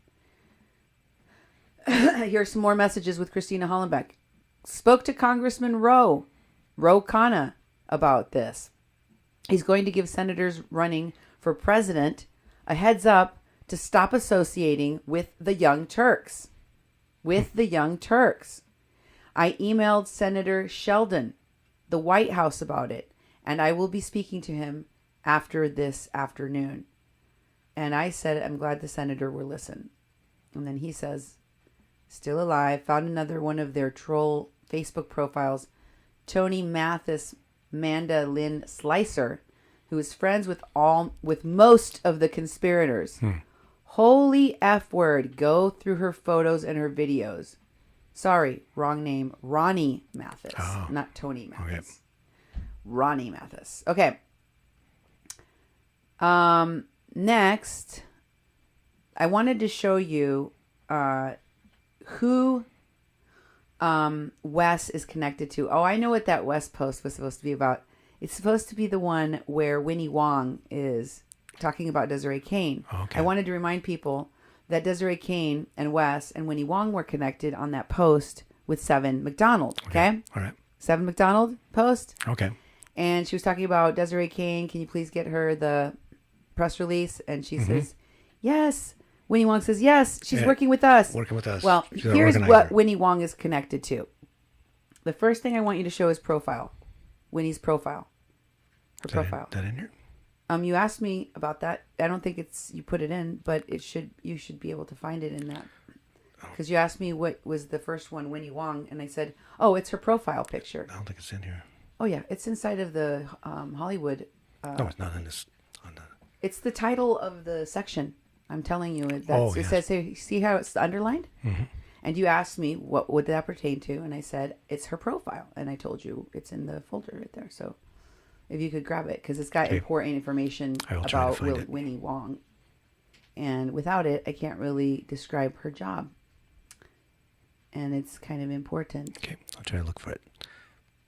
Here's some more messages with Christina Hollenbeck. Spoke to Congressman Ro Khanna about this. He's going to give senators running for president a heads up to stop associating with the Young Turks. I emailed Senator Sheldon, the White House, about it, and I will be speaking to him after this afternoon. And I said, I'm glad the senator will listen. And then he says, still alive, found another one of their troll Facebook profiles, Tony Mathis Manda Lynn Slicer, who is friends with most of the conspirators. Holy F word, go through her photos and her videos. Sorry, wrong name. Ronnie Mathis, not Tony Mathis. Okay. Ronnie Mathis. Okay. Next, I wanted to show you who Wes is connected to. Oh, I know what that Wes post was supposed to be about. It's supposed to be the one where Winnie Wong is talking about Desiree Kane. Okay. I wanted to remind people that Desiree Kane and Wes and Winnie Wong were connected on that post with Seven McDonald. Okay? All right. Seven McDonald post. Okay. And she was talking about Desiree Kane. Can you please get her the press release? And she says, yes. Winnie Wong says, yes, she's working with us. Well, here's what Winnie Wong is connected to. The first thing I want you to show is profile. Winnie's profile. Her profile. That in here? You asked me about that. I don't think you put it in, but you should be able to find it in that. Because you asked me what was the first one, Winnie Wong, and I said, oh, it's her profile picture. I don't think it's in here. Oh, yeah. It's inside of the Hollywood. No, it's not in this. It's the title of the section. I'm telling you. It says, hey, see how it's underlined? Mm-hmm. And you asked me what would that pertain to, and I said, it's her profile. And I told you it's in the folder right there. So if you could grab it, because it's got important information about Winnie Wong. And without it, I can't really describe her job. And it's kind of important. Okay, I'll try to look for it.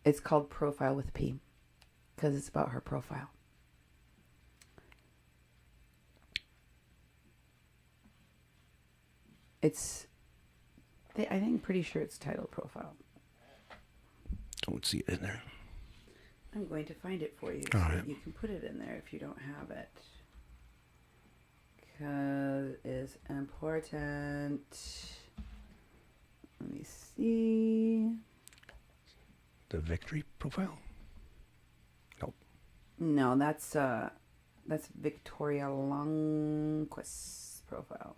It's called Profile with P, because it's about her profile. I think pretty sure it's titled Profile. Don't see it in there. I'm going to find it for you you can put it in there if you don't have it. Because it's important. Let me see. The victory profile? Nope. No, that's Victoria Longquist's profile.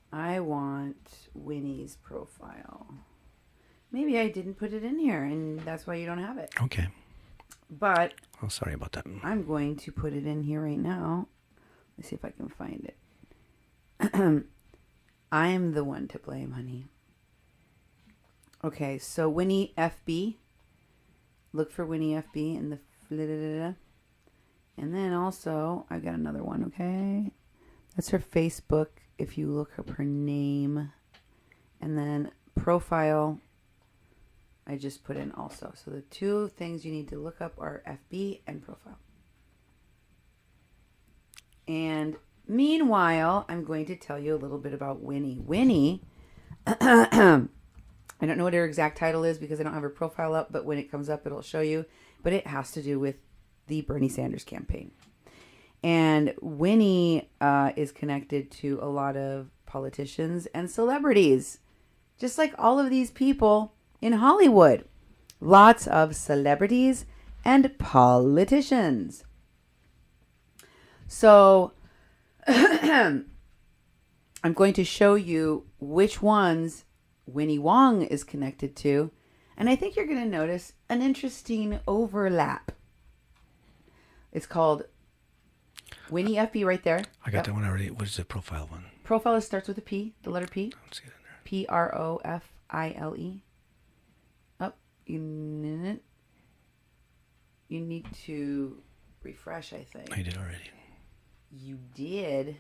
I want Winnie's profile. Maybe I didn't put it in here, and that's why you don't have it. Okay. But oh, sorry about that. I'm going to put it in here right now. Let's see if I can find it. I'm the one to blame, honey. Okay, so Winnie FB. Look for Winnie FB in the... And then also, I got another one, okay? That's her Facebook, if you look up her name. And then profile, I just put in also. So the two things you need to look up are FB and profile. And meanwhile, I'm going to tell you a little bit about Winnie. Winnie, I don't know what her exact title is because I don't have her profile up, but when it comes up, it'll show you. But it has to do with the Bernie Sanders campaign. And Winnie is connected to a lot of politicians and celebrities, just like all of these people in Hollywood. Lots of celebrities and politicians. So I'm going to show you which ones Winnie Wong is connected to. And I think you're going to notice an interesting overlap. It's called Winnie FB right there. I got that one already. What is the profile one? Profile starts with a P, the letter P. I don't see it in there. Profile. Oh, you need to refresh, I think. I did already. You did.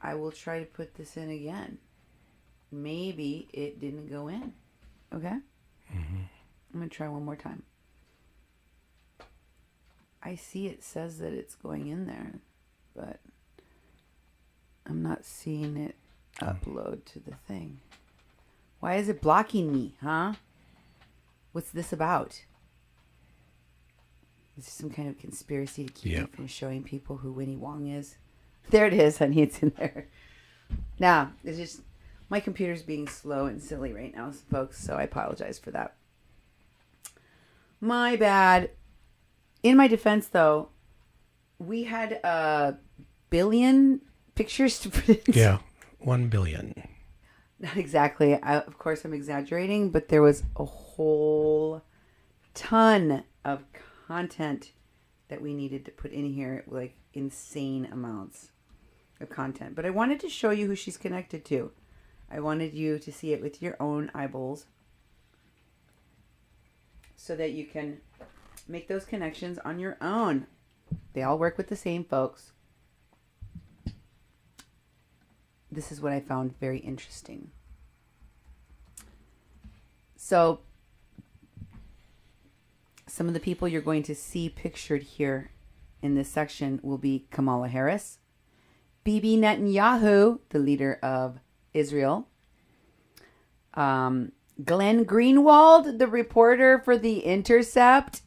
I will try to put this in again. Maybe it didn't go in. Okay? Mm-hmm. I'm going to try one more time. I see it says that it's going in there, but I'm not seeing it upload to the thing. Why is it blocking me, huh? What's this about? Is this some kind of conspiracy to keep me from showing people who Winnie Wong is? There it is, honey. It's in there. Now, it's just my computer's being slow and silly right now, folks, so I apologize for that. My bad. In my defense, though, we had a billion pictures to put in. Yeah, 1 billion. Not exactly. Of course, I'm exaggerating, but there was a whole ton of content that we needed to put in here, like insane amounts of content. But I wanted to show you who she's connected to. I wanted you to see it with your own eyeballs so that you can make those connections on your own. They all work with the same folks. This is what I found very interesting. So, some of the people you're going to see pictured here in this section will be Kamala Harris, Bibi Netanyahu, the leader of Israel, Glenn Greenwald, the reporter for The Intercept,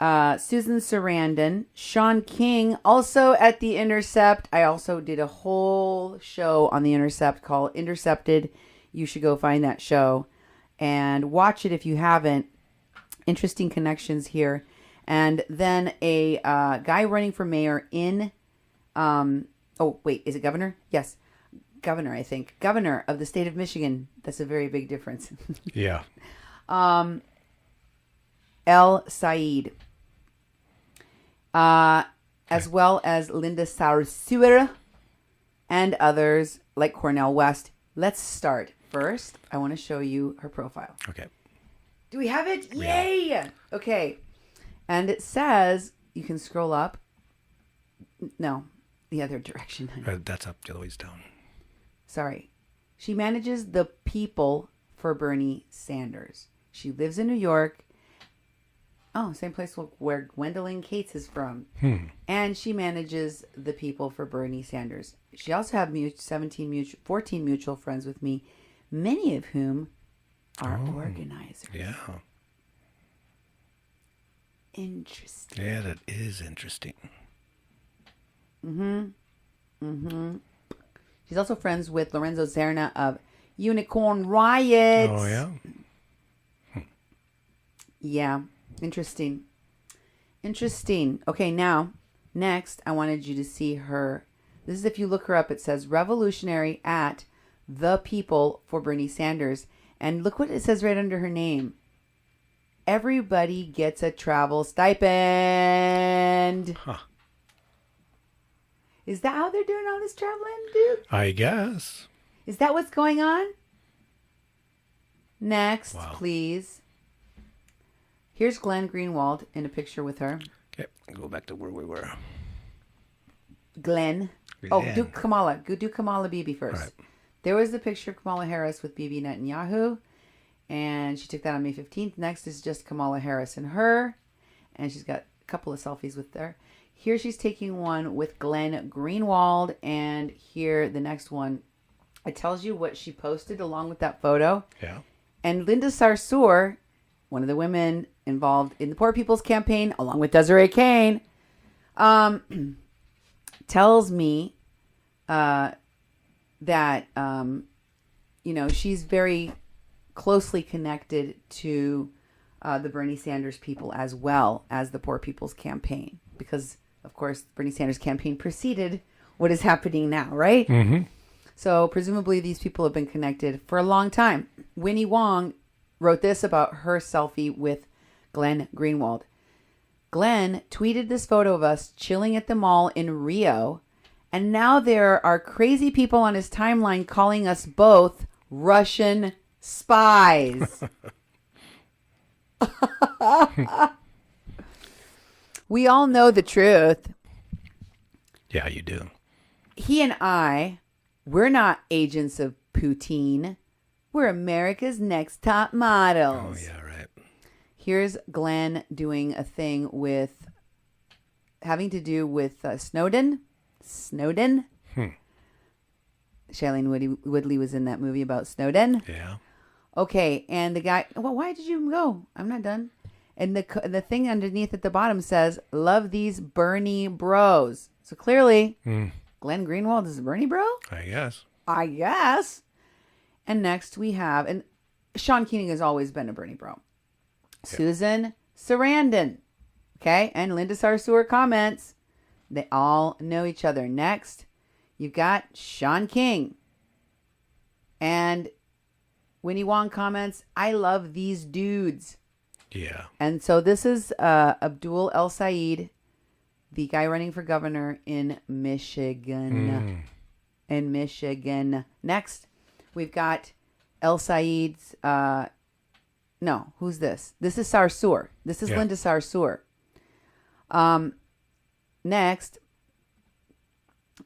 Susan Sarandon, Sean King, also at The Intercept. I also did a whole show on The Intercept called Intercepted. You should go find that show and watch it if you haven't. Interesting connections here. And then a guy running for mayor in, is it governor? Yes. Governor, I think. Governor of the state of Michigan. That's a very big difference. Yeah. El Said. As well as Linda Sarsour and others like Cornel West. Let's start. First, I want to show you her profile. Okay. Do we have it? Yeah. Yay! Okay. And it says, you can scroll up. No, the other direction. That's up, the other way's down. Sorry. She manages the people for Bernie Sanders. She lives in New York. Oh, same place where Gwendolyn Cates is from. And she manages the people for Bernie Sanders. She also has 14 mutual friends with me, many of whom are organizers. Yeah. Interesting. Yeah, that is interesting. She's also friends with Lorenzo Zerna of Unicorn Riot. Oh, yeah? Yeah. Interesting. Okay, now, next, I wanted you to see her. This is if you look her up, it says revolutionary at the people for Bernie Sanders. And look what it says right under her name. Everybody gets a travel stipend. Huh. Is that how they're doing all this traveling, dude? I guess. Is that what's going on? Next, please. Here's Glenn Greenwald in a picture with her. Okay, go back to where we were. Glenn. Oh, do Kamala. Go do Kamala Bibi first. Right. There was the picture of Kamala Harris with Bibi Netanyahu. And she took that on May 15th. Next is just Kamala Harris and her. And she's got a couple of selfies with her. Here she's taking one with Glenn Greenwald. And here the next one. It tells you what she posted along with that photo. Yeah. And Linda Sarsour, one of the women involved in the Poor People's Campaign, along with Desiree Kane, tells me that, she's very closely connected to the Bernie Sanders people as well as the Poor People's Campaign. Because, of course, Bernie Sanders' campaign preceded what is happening now, right? Mm-hmm. So presumably these people have been connected for a long time. Winnie Wong wrote this about her selfie with Glenn Greenwald. Glenn tweeted this photo of us chilling at the mall in Rio, and now there are crazy people on his timeline calling us both Russian spies. We all know the truth. Yeah, you do. He and I, we're not agents of Putin. We're America's next top models. Oh, yeah, right. Here's Glenn doing a thing with having to do with Snowden. Shailene Woodley was in that movie about Snowden. Yeah. Okay, and the guy, well, why did you go? I'm not done. And the thing underneath at the bottom says, love these Bernie bros. So clearly, Glenn Greenwald is a Bernie bro? I guess. And next we have, and Sean Keenan has always been a Bernie bro. Yeah. Susan Sarandon. Okay, and Linda Sarsour comments. They all know each other. Next, you've got Sean King. And Winnie Wong comments, I love these dudes. Yeah. And so this is Abdul El Said, the guy running for governor in Michigan. In Michigan. Next, we've got El Said's... no, who's this? This is Sarsour. This is Linda Sarsour. Next,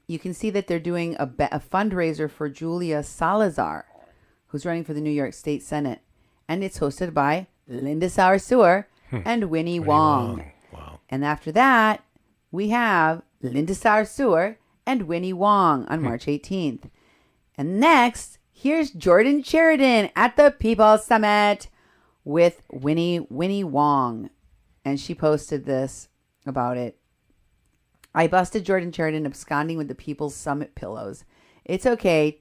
you can see that they're doing a fundraiser for Julia Salazar, who's running for the New York State Senate. And it's hosted by Linda Sarsour and Winnie Wong. Wow. And after that, we have Linda Sarsour and Winnie Wong on March 18th. And next, here's Jordan Sheridan at the People's Summit with Winnie Wong. And she posted this about it. I busted Jordan Sheridan absconding with the People's Summit pillows. It's okay.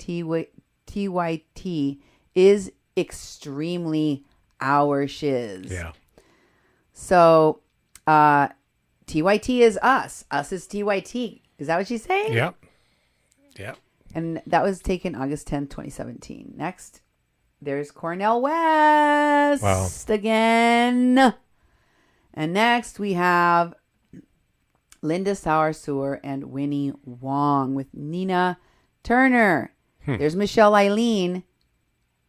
TYT is extremely our shiz. Yeah. So, TYT is us. Us is TYT. Is that what she's saying? Yep. Yep. And that was taken August 10th, 2017. Next, there's Cornel West again. And next we have Linda Sarsour and Winnie Wong with Nina Turner. There's Michelle Eileen.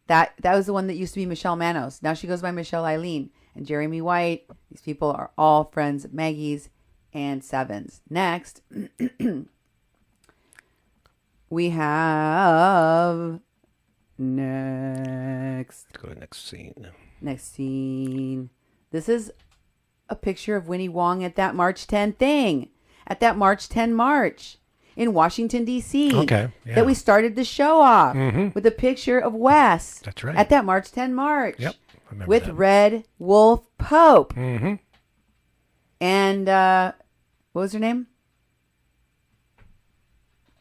That was the one that used to be Michelle Manos. Now she goes by Michelle Eileen. And Jeremy White. These people are all friends of Maggie's and Seven's. Next, we have... Next. Let's go to the next scene. Next scene. This is a picture of Winnie Wong at that March 10 thing. At that March 10 march in Washington, D.C. Okay. Yeah. That we started the show off with a picture of Wes. That's right. At that March 10 march. Yep. I remember with that. Red Wolf Pope. Mm-hmm. And what was her name?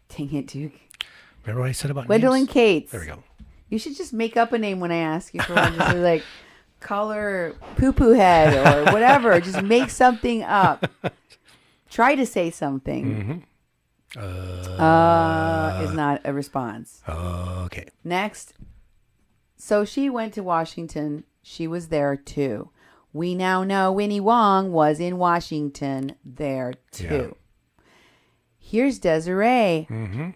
Dang it, Duke. Remember what I said about Gwendolyn names? Cates. There we go. You should just make up a name when I ask you for one. Just like call her Poo Poo Head or whatever. Just make something up. Try to say something. Is not a response. Okay. Next. So she went to Washington. She was there too. We now know Winnie Wong was in Washington there too. Yeah. Here's Desiree,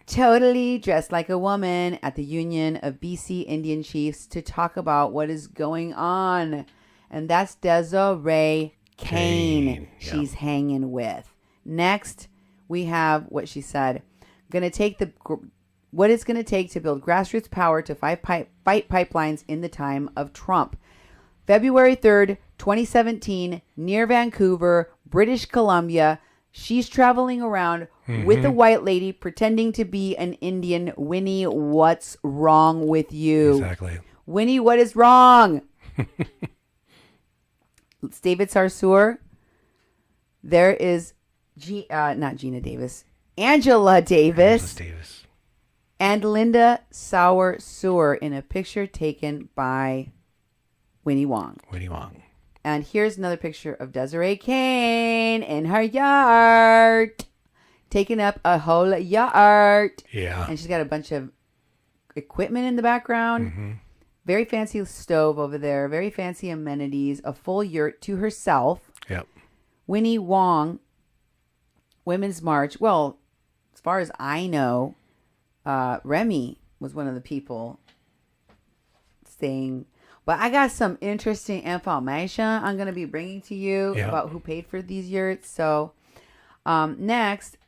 totally dressed like a woman at the Union of BC Indian Chiefs to talk about what is going on. And that's Desiree Kane she's hanging with. Next, we have what she said. What it's going to take to build grassroots power to fight pipelines in the time of Trump. February 3rd, 2017, near Vancouver, British Columbia. She's traveling around with a white lady pretending to be an Indian. Winnie, what's wrong with you? Exactly. Winnie, what is wrong? It's David Sarsour. There is not Gina Davis. Angela Davis. And Linda Sarsour in a picture taken by Winnie Wong. And here's another picture of Desiree Kane in her yard. Taking up a whole yard. Yeah. And she's got a bunch of equipment in the background. Mm-hmm. Very fancy stove over there. Very fancy amenities. A full yurt to herself. Yep. Winnie Wong, Women's March. Well, as far as I know, Remy was one of the people saying, but I got some interesting information I'm going to be bringing to you about who paid for these yurts. So next,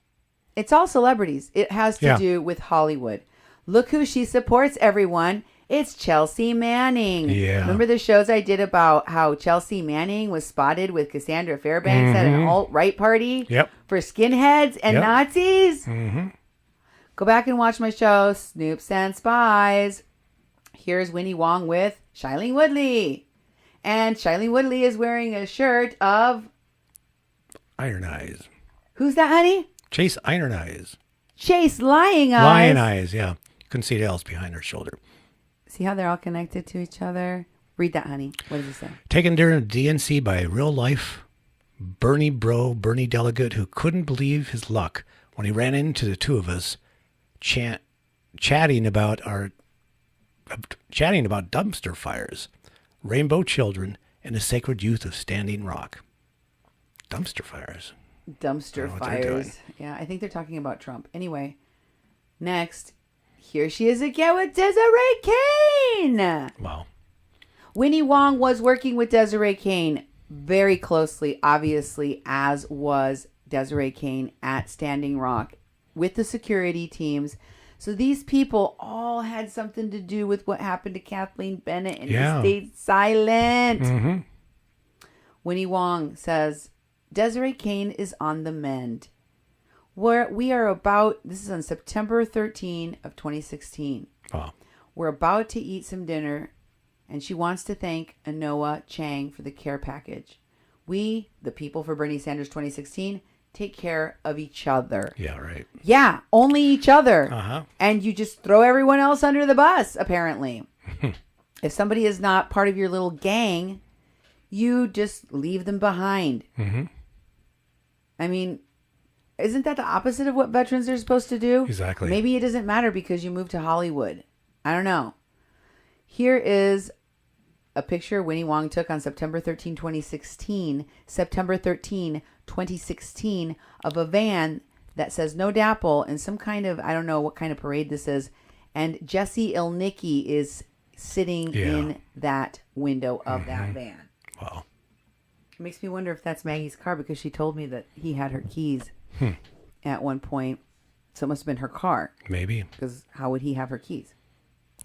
it's all celebrities. It has to do with Hollywood. Look who she supports, everyone. It's Chelsea Manning. Yeah. Remember the shows I did about how Chelsea Manning was spotted with Cassandra Fairbanks at an alt-right party for skinheads and Nazis? Mm-hmm. Go back and watch my show, Snoops and Spies. Here's Winnie Wong with Shailene Woodley. And Shailene Woodley is wearing a shirt of... Iron Eyes. Who's that, honey? Chase Iron Eyes. Chase Lying Eyes. Lion Eyes, yeah. Couldn't see the else behind her shoulder. See how they're all connected to each other? Read that, honey. What does it say? Taken during DNC by a real life Bernie delegate who couldn't believe his luck when he ran into the two of us chatting about dumpster fires, rainbow children, and the sacred youth of Standing Rock. Dumpster fires. Dumpster fires. Yeah, I think they're talking about Trump. Anyway, next, here she is again with Desiree Kane. Wow. Winnie Wong was working with Desiree Kane very closely, obviously, as was Desiree Kane at Standing Rock with the security teams. So these people all had something to do with what happened to Kathleen Bennett, and they stayed silent. Mm-hmm. Winnie Wong says, Desiree Kane is on the mend. We are about, this is on September 13 of 2016. Wow. We're about to eat some dinner, and she wants to thank Anoa Chang for the care package. We, the people for Bernie Sanders 2016, take care of each other. Yeah, right. Yeah, only each other. Uh-huh. And you just throw everyone else under the bus, apparently. If somebody is not part of your little gang, you just leave them behind. Mm-hmm. I mean, isn't that the opposite of what veterans are supposed to do? Exactly. Maybe it doesn't matter because you moved to Hollywood. I don't know. Here is a picture Winnie Wong took on September 13, 2016. September 13, 2016, of a van that says No Dapple and some kind of, I don't know what kind of parade this is. And Jesse Ilnicki is sitting in that window of that van. Wow. It makes me wonder if that's Maggie's car because she told me that he had her keys at one point. So it must have been her car. Maybe. Because how would he have her keys?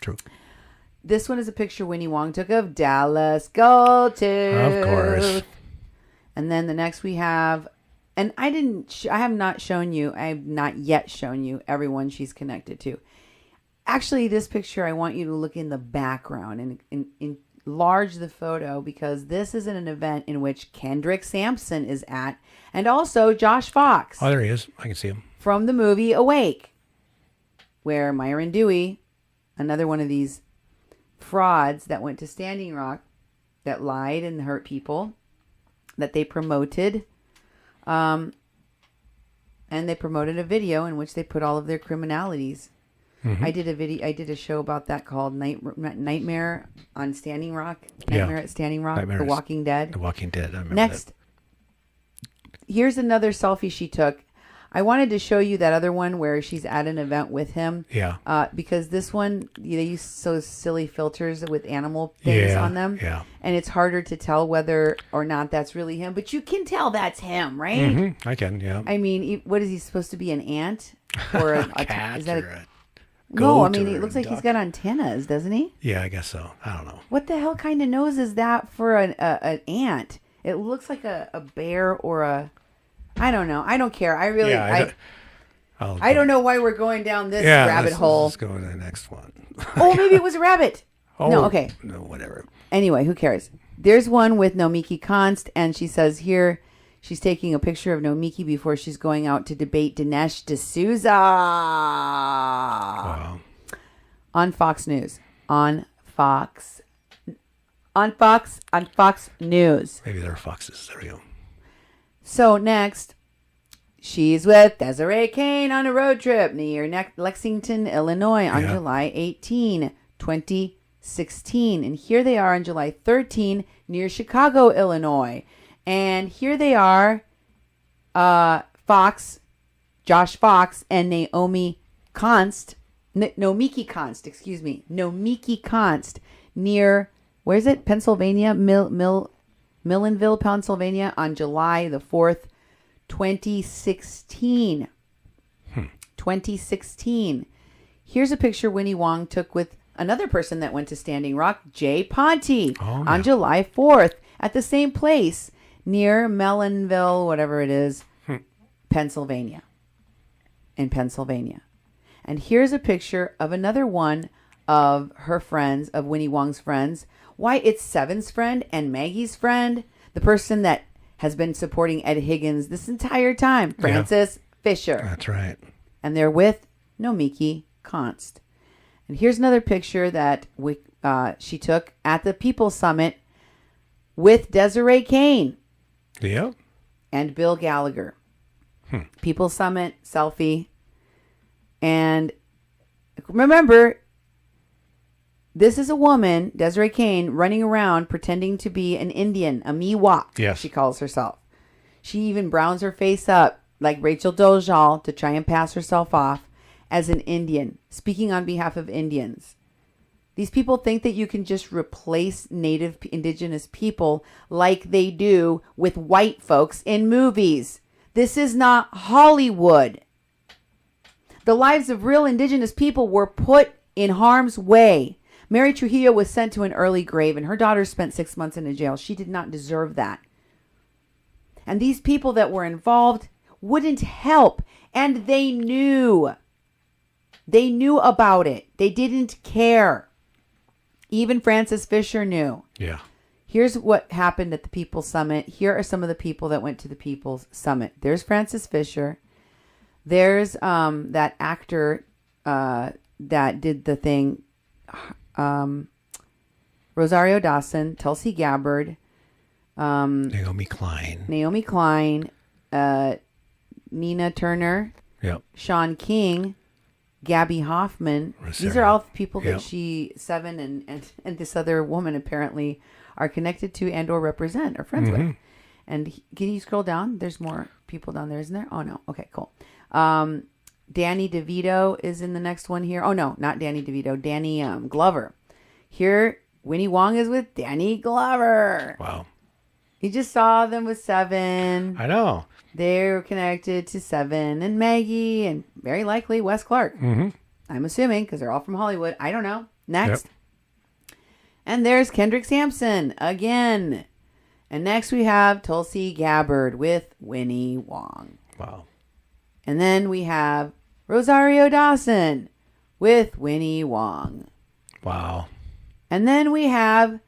True. This one is a picture Winnie Wong took of Dallas Goldtooth. Of course. And then the next we have, and I have not yet shown you everyone she's connected to. Actually, this picture, I want you to look in the background and enlarge the photo because this is an event in which Kendrick Sampson is at, and also Josh Fox. Oh, there he is. I can see him. From the movie Awake, where Myron Dewey, another one of these frauds that went to Standing Rock, that lied and hurt people, that they promoted, and they promoted a video in which they put all of their criminalities. Mm-hmm. I did a show about that called Nightmare on Standing Rock. Nightmare at Standing Rock. The Walking Dead. The Walking Dead. I remember Next, that. Here's another selfie she took. I wanted to show you that other one where she's at an event with him. Yeah. Because this one, they use those silly filters with animal things on them. Yeah. And it's harder to tell whether or not that's really him. But you can tell that's him, right? Mm-hmm. I can, yeah. I mean, what is he supposed to be, an ant? Or a cat? Is that or a no, I mean, goat it looks like duck? He's got antennas, doesn't he? Yeah, I guess so. I don't know. What the hell kind of nose is that for an ant? It looks like a bear or a... I don't know. I don't care. I really... Yeah, I don't know why we're going down this rabbit hole. Let's go to the next one. Oh, maybe it was a rabbit. Oh, no, okay. No, whatever. Anyway, who cares? There's one with Nomiki Konst, and she says here she's taking a picture of Nomiki before she's going out to debate Dinesh D'Souza. Wow. On Fox News. On Fox News. Maybe there are foxes. There we go. So next, She's with Desiree Kane on a road trip near Lexington, Illinois on Yeah. July 18, 2016. And here they are on July 13 near Chicago, Illinois. And here they are, Josh Fox and Nomiki Konst, Nomiki Konst near, where's it? Pennsylvania, Millenville, Pennsylvania on July the 4th, 2016. 2016. Here's a picture Winnie Wong took with another person that went to Standing Rock, Jay Ponte, on July 4th at the same place near Millenville, whatever it is, Pennsylvania. In Pennsylvania. And here's a picture of another one of her friends, of Winnie Wong's friends. Why, it's Seven's friend and Maggie's friend, the person that has been supporting Ed Higgins this entire time, Frances Fisher. That's right. And they're with Nomiki Konst. And here's another picture that she took at the People's Summit with Desiree Kane. Yep. And Bill Gallagher. People's Summit selfie. And remember, this is a woman, Desiree Kane, running around pretending to be an Indian, a Miwok, yes. she calls herself. She even browns her face up like Rachel Dolezal to try and pass herself off as an Indian, speaking on behalf of Indians. These people think that you can just replace native indigenous people like they do with white folks in movies. This is not Hollywood. The lives of real indigenous people were put in harm's way. Mary Trujillo was sent to an early grave, and her daughter spent 6 months in a jail. She did not deserve that. And these people that were involved wouldn't help, and they knew. They knew about it. They didn't care. Even Frances Fisher knew. Yeah. Here's what happened at the People's Summit. Here are some of the people that went to the People's Summit. There's Frances Fisher. There's that actor that did the thing, Rosario Dawson, Tulsi Gabbard, Naomi Klein. Nina Turner, Yep. Sean King, Gabby Hoffman. Rosario. These are all people that Yep. Seven and this other woman apparently are connected to and or represent or friends with. And can you scroll down? There's more people down there, isn't there? Oh, no. Okay, cool. Danny DeVito is in the next one here. Oh, no, not Danny DeVito. Danny Glover. Here, Winnie Wong is with Danny Glover. Wow. You just saw them with Seven. I know. They're connected to Seven and Maggie and very likely Wes Clark. I'm assuming because they're all from Hollywood. I don't know. Next. Yep. And there's Kendrick Sampson again. And next we have Tulsi Gabbard with Winnie Wong. Wow. And then we have Rosario Dawson with Winnie Wong. Wow. And then we have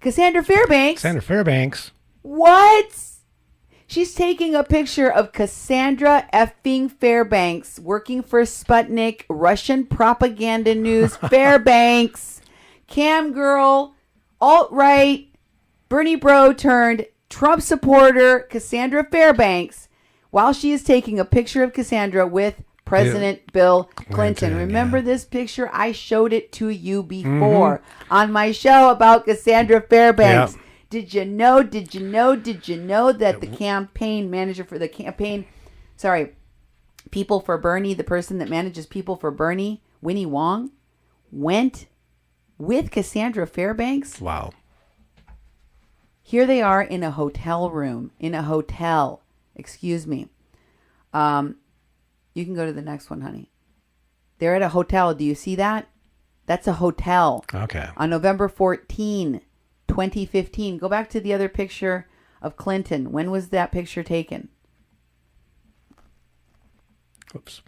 Cassandra Fairbanks. Cassandra Fairbanks. What? She's taking a picture of Cassandra effing Fairbanks working for Sputnik, Russian propaganda news. Fairbanks. Cam girl, alt-right, Bernie bro turned Trump supporter Cassandra Fairbanks while she is taking a picture of Cassandra with President Bill Clinton. Remember this picture? I showed it to you before on my show about Cassandra Fairbanks. Yep. Did you know that the campaign manager for the campaign, People for Bernie, the person that manages People for Bernie, Winnie Wong, went with Cassandra Fairbanks? Wow. Here they are in a hotel room, excuse me. You can go to the next one, honey. They're at a hotel. Do you see that? That's a hotel. Okay. On November 14, 2015. Go back to the other picture of Clinton. When was that picture taken? Oops.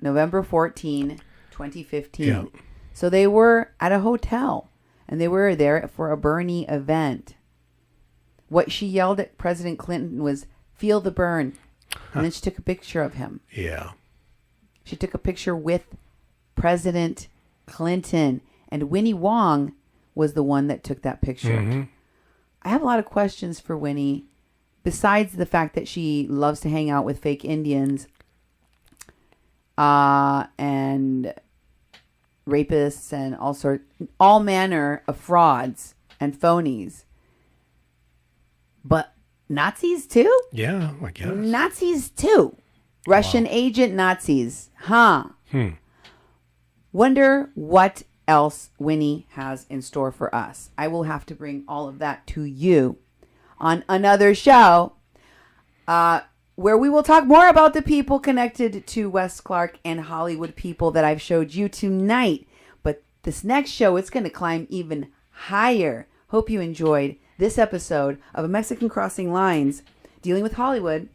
November 14, 2015. Yeah. So they were at a hotel and they were there for a Bernie event. What she yelled at President Clinton was, "Feel the burn." And then she took a picture of him. Yeah. She took a picture with President Clinton. And Winnie Wong was the one that took that picture. I have a lot of questions for Winnie besides the fact that she loves to hang out with fake Indians and rapists and all manner of frauds and phonies. But Nazis too? Yeah, I guess. Nazis too. Russian agent Nazis. Huh. Wonder what else Winnie has in store for us. I will have to bring all of that to you on another show where we will talk more about the people connected to Wes Clark and Hollywood people that I've showed you tonight. But this next show, it's going to climb even higher. Hope you enjoyed this episode of A Mexican Crossing Lines, dealing with Hollywood,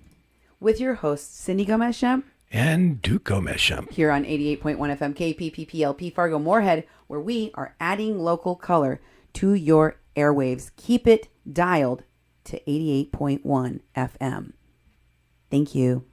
with your hosts, Cindy Gomez-Schempp and Duke Gomez-Schempp. Here on 88.1 FM KPPPLP Fargo Moorhead, where we are adding local color to your airwaves. Keep it dialed to 88.1 FM. Thank you.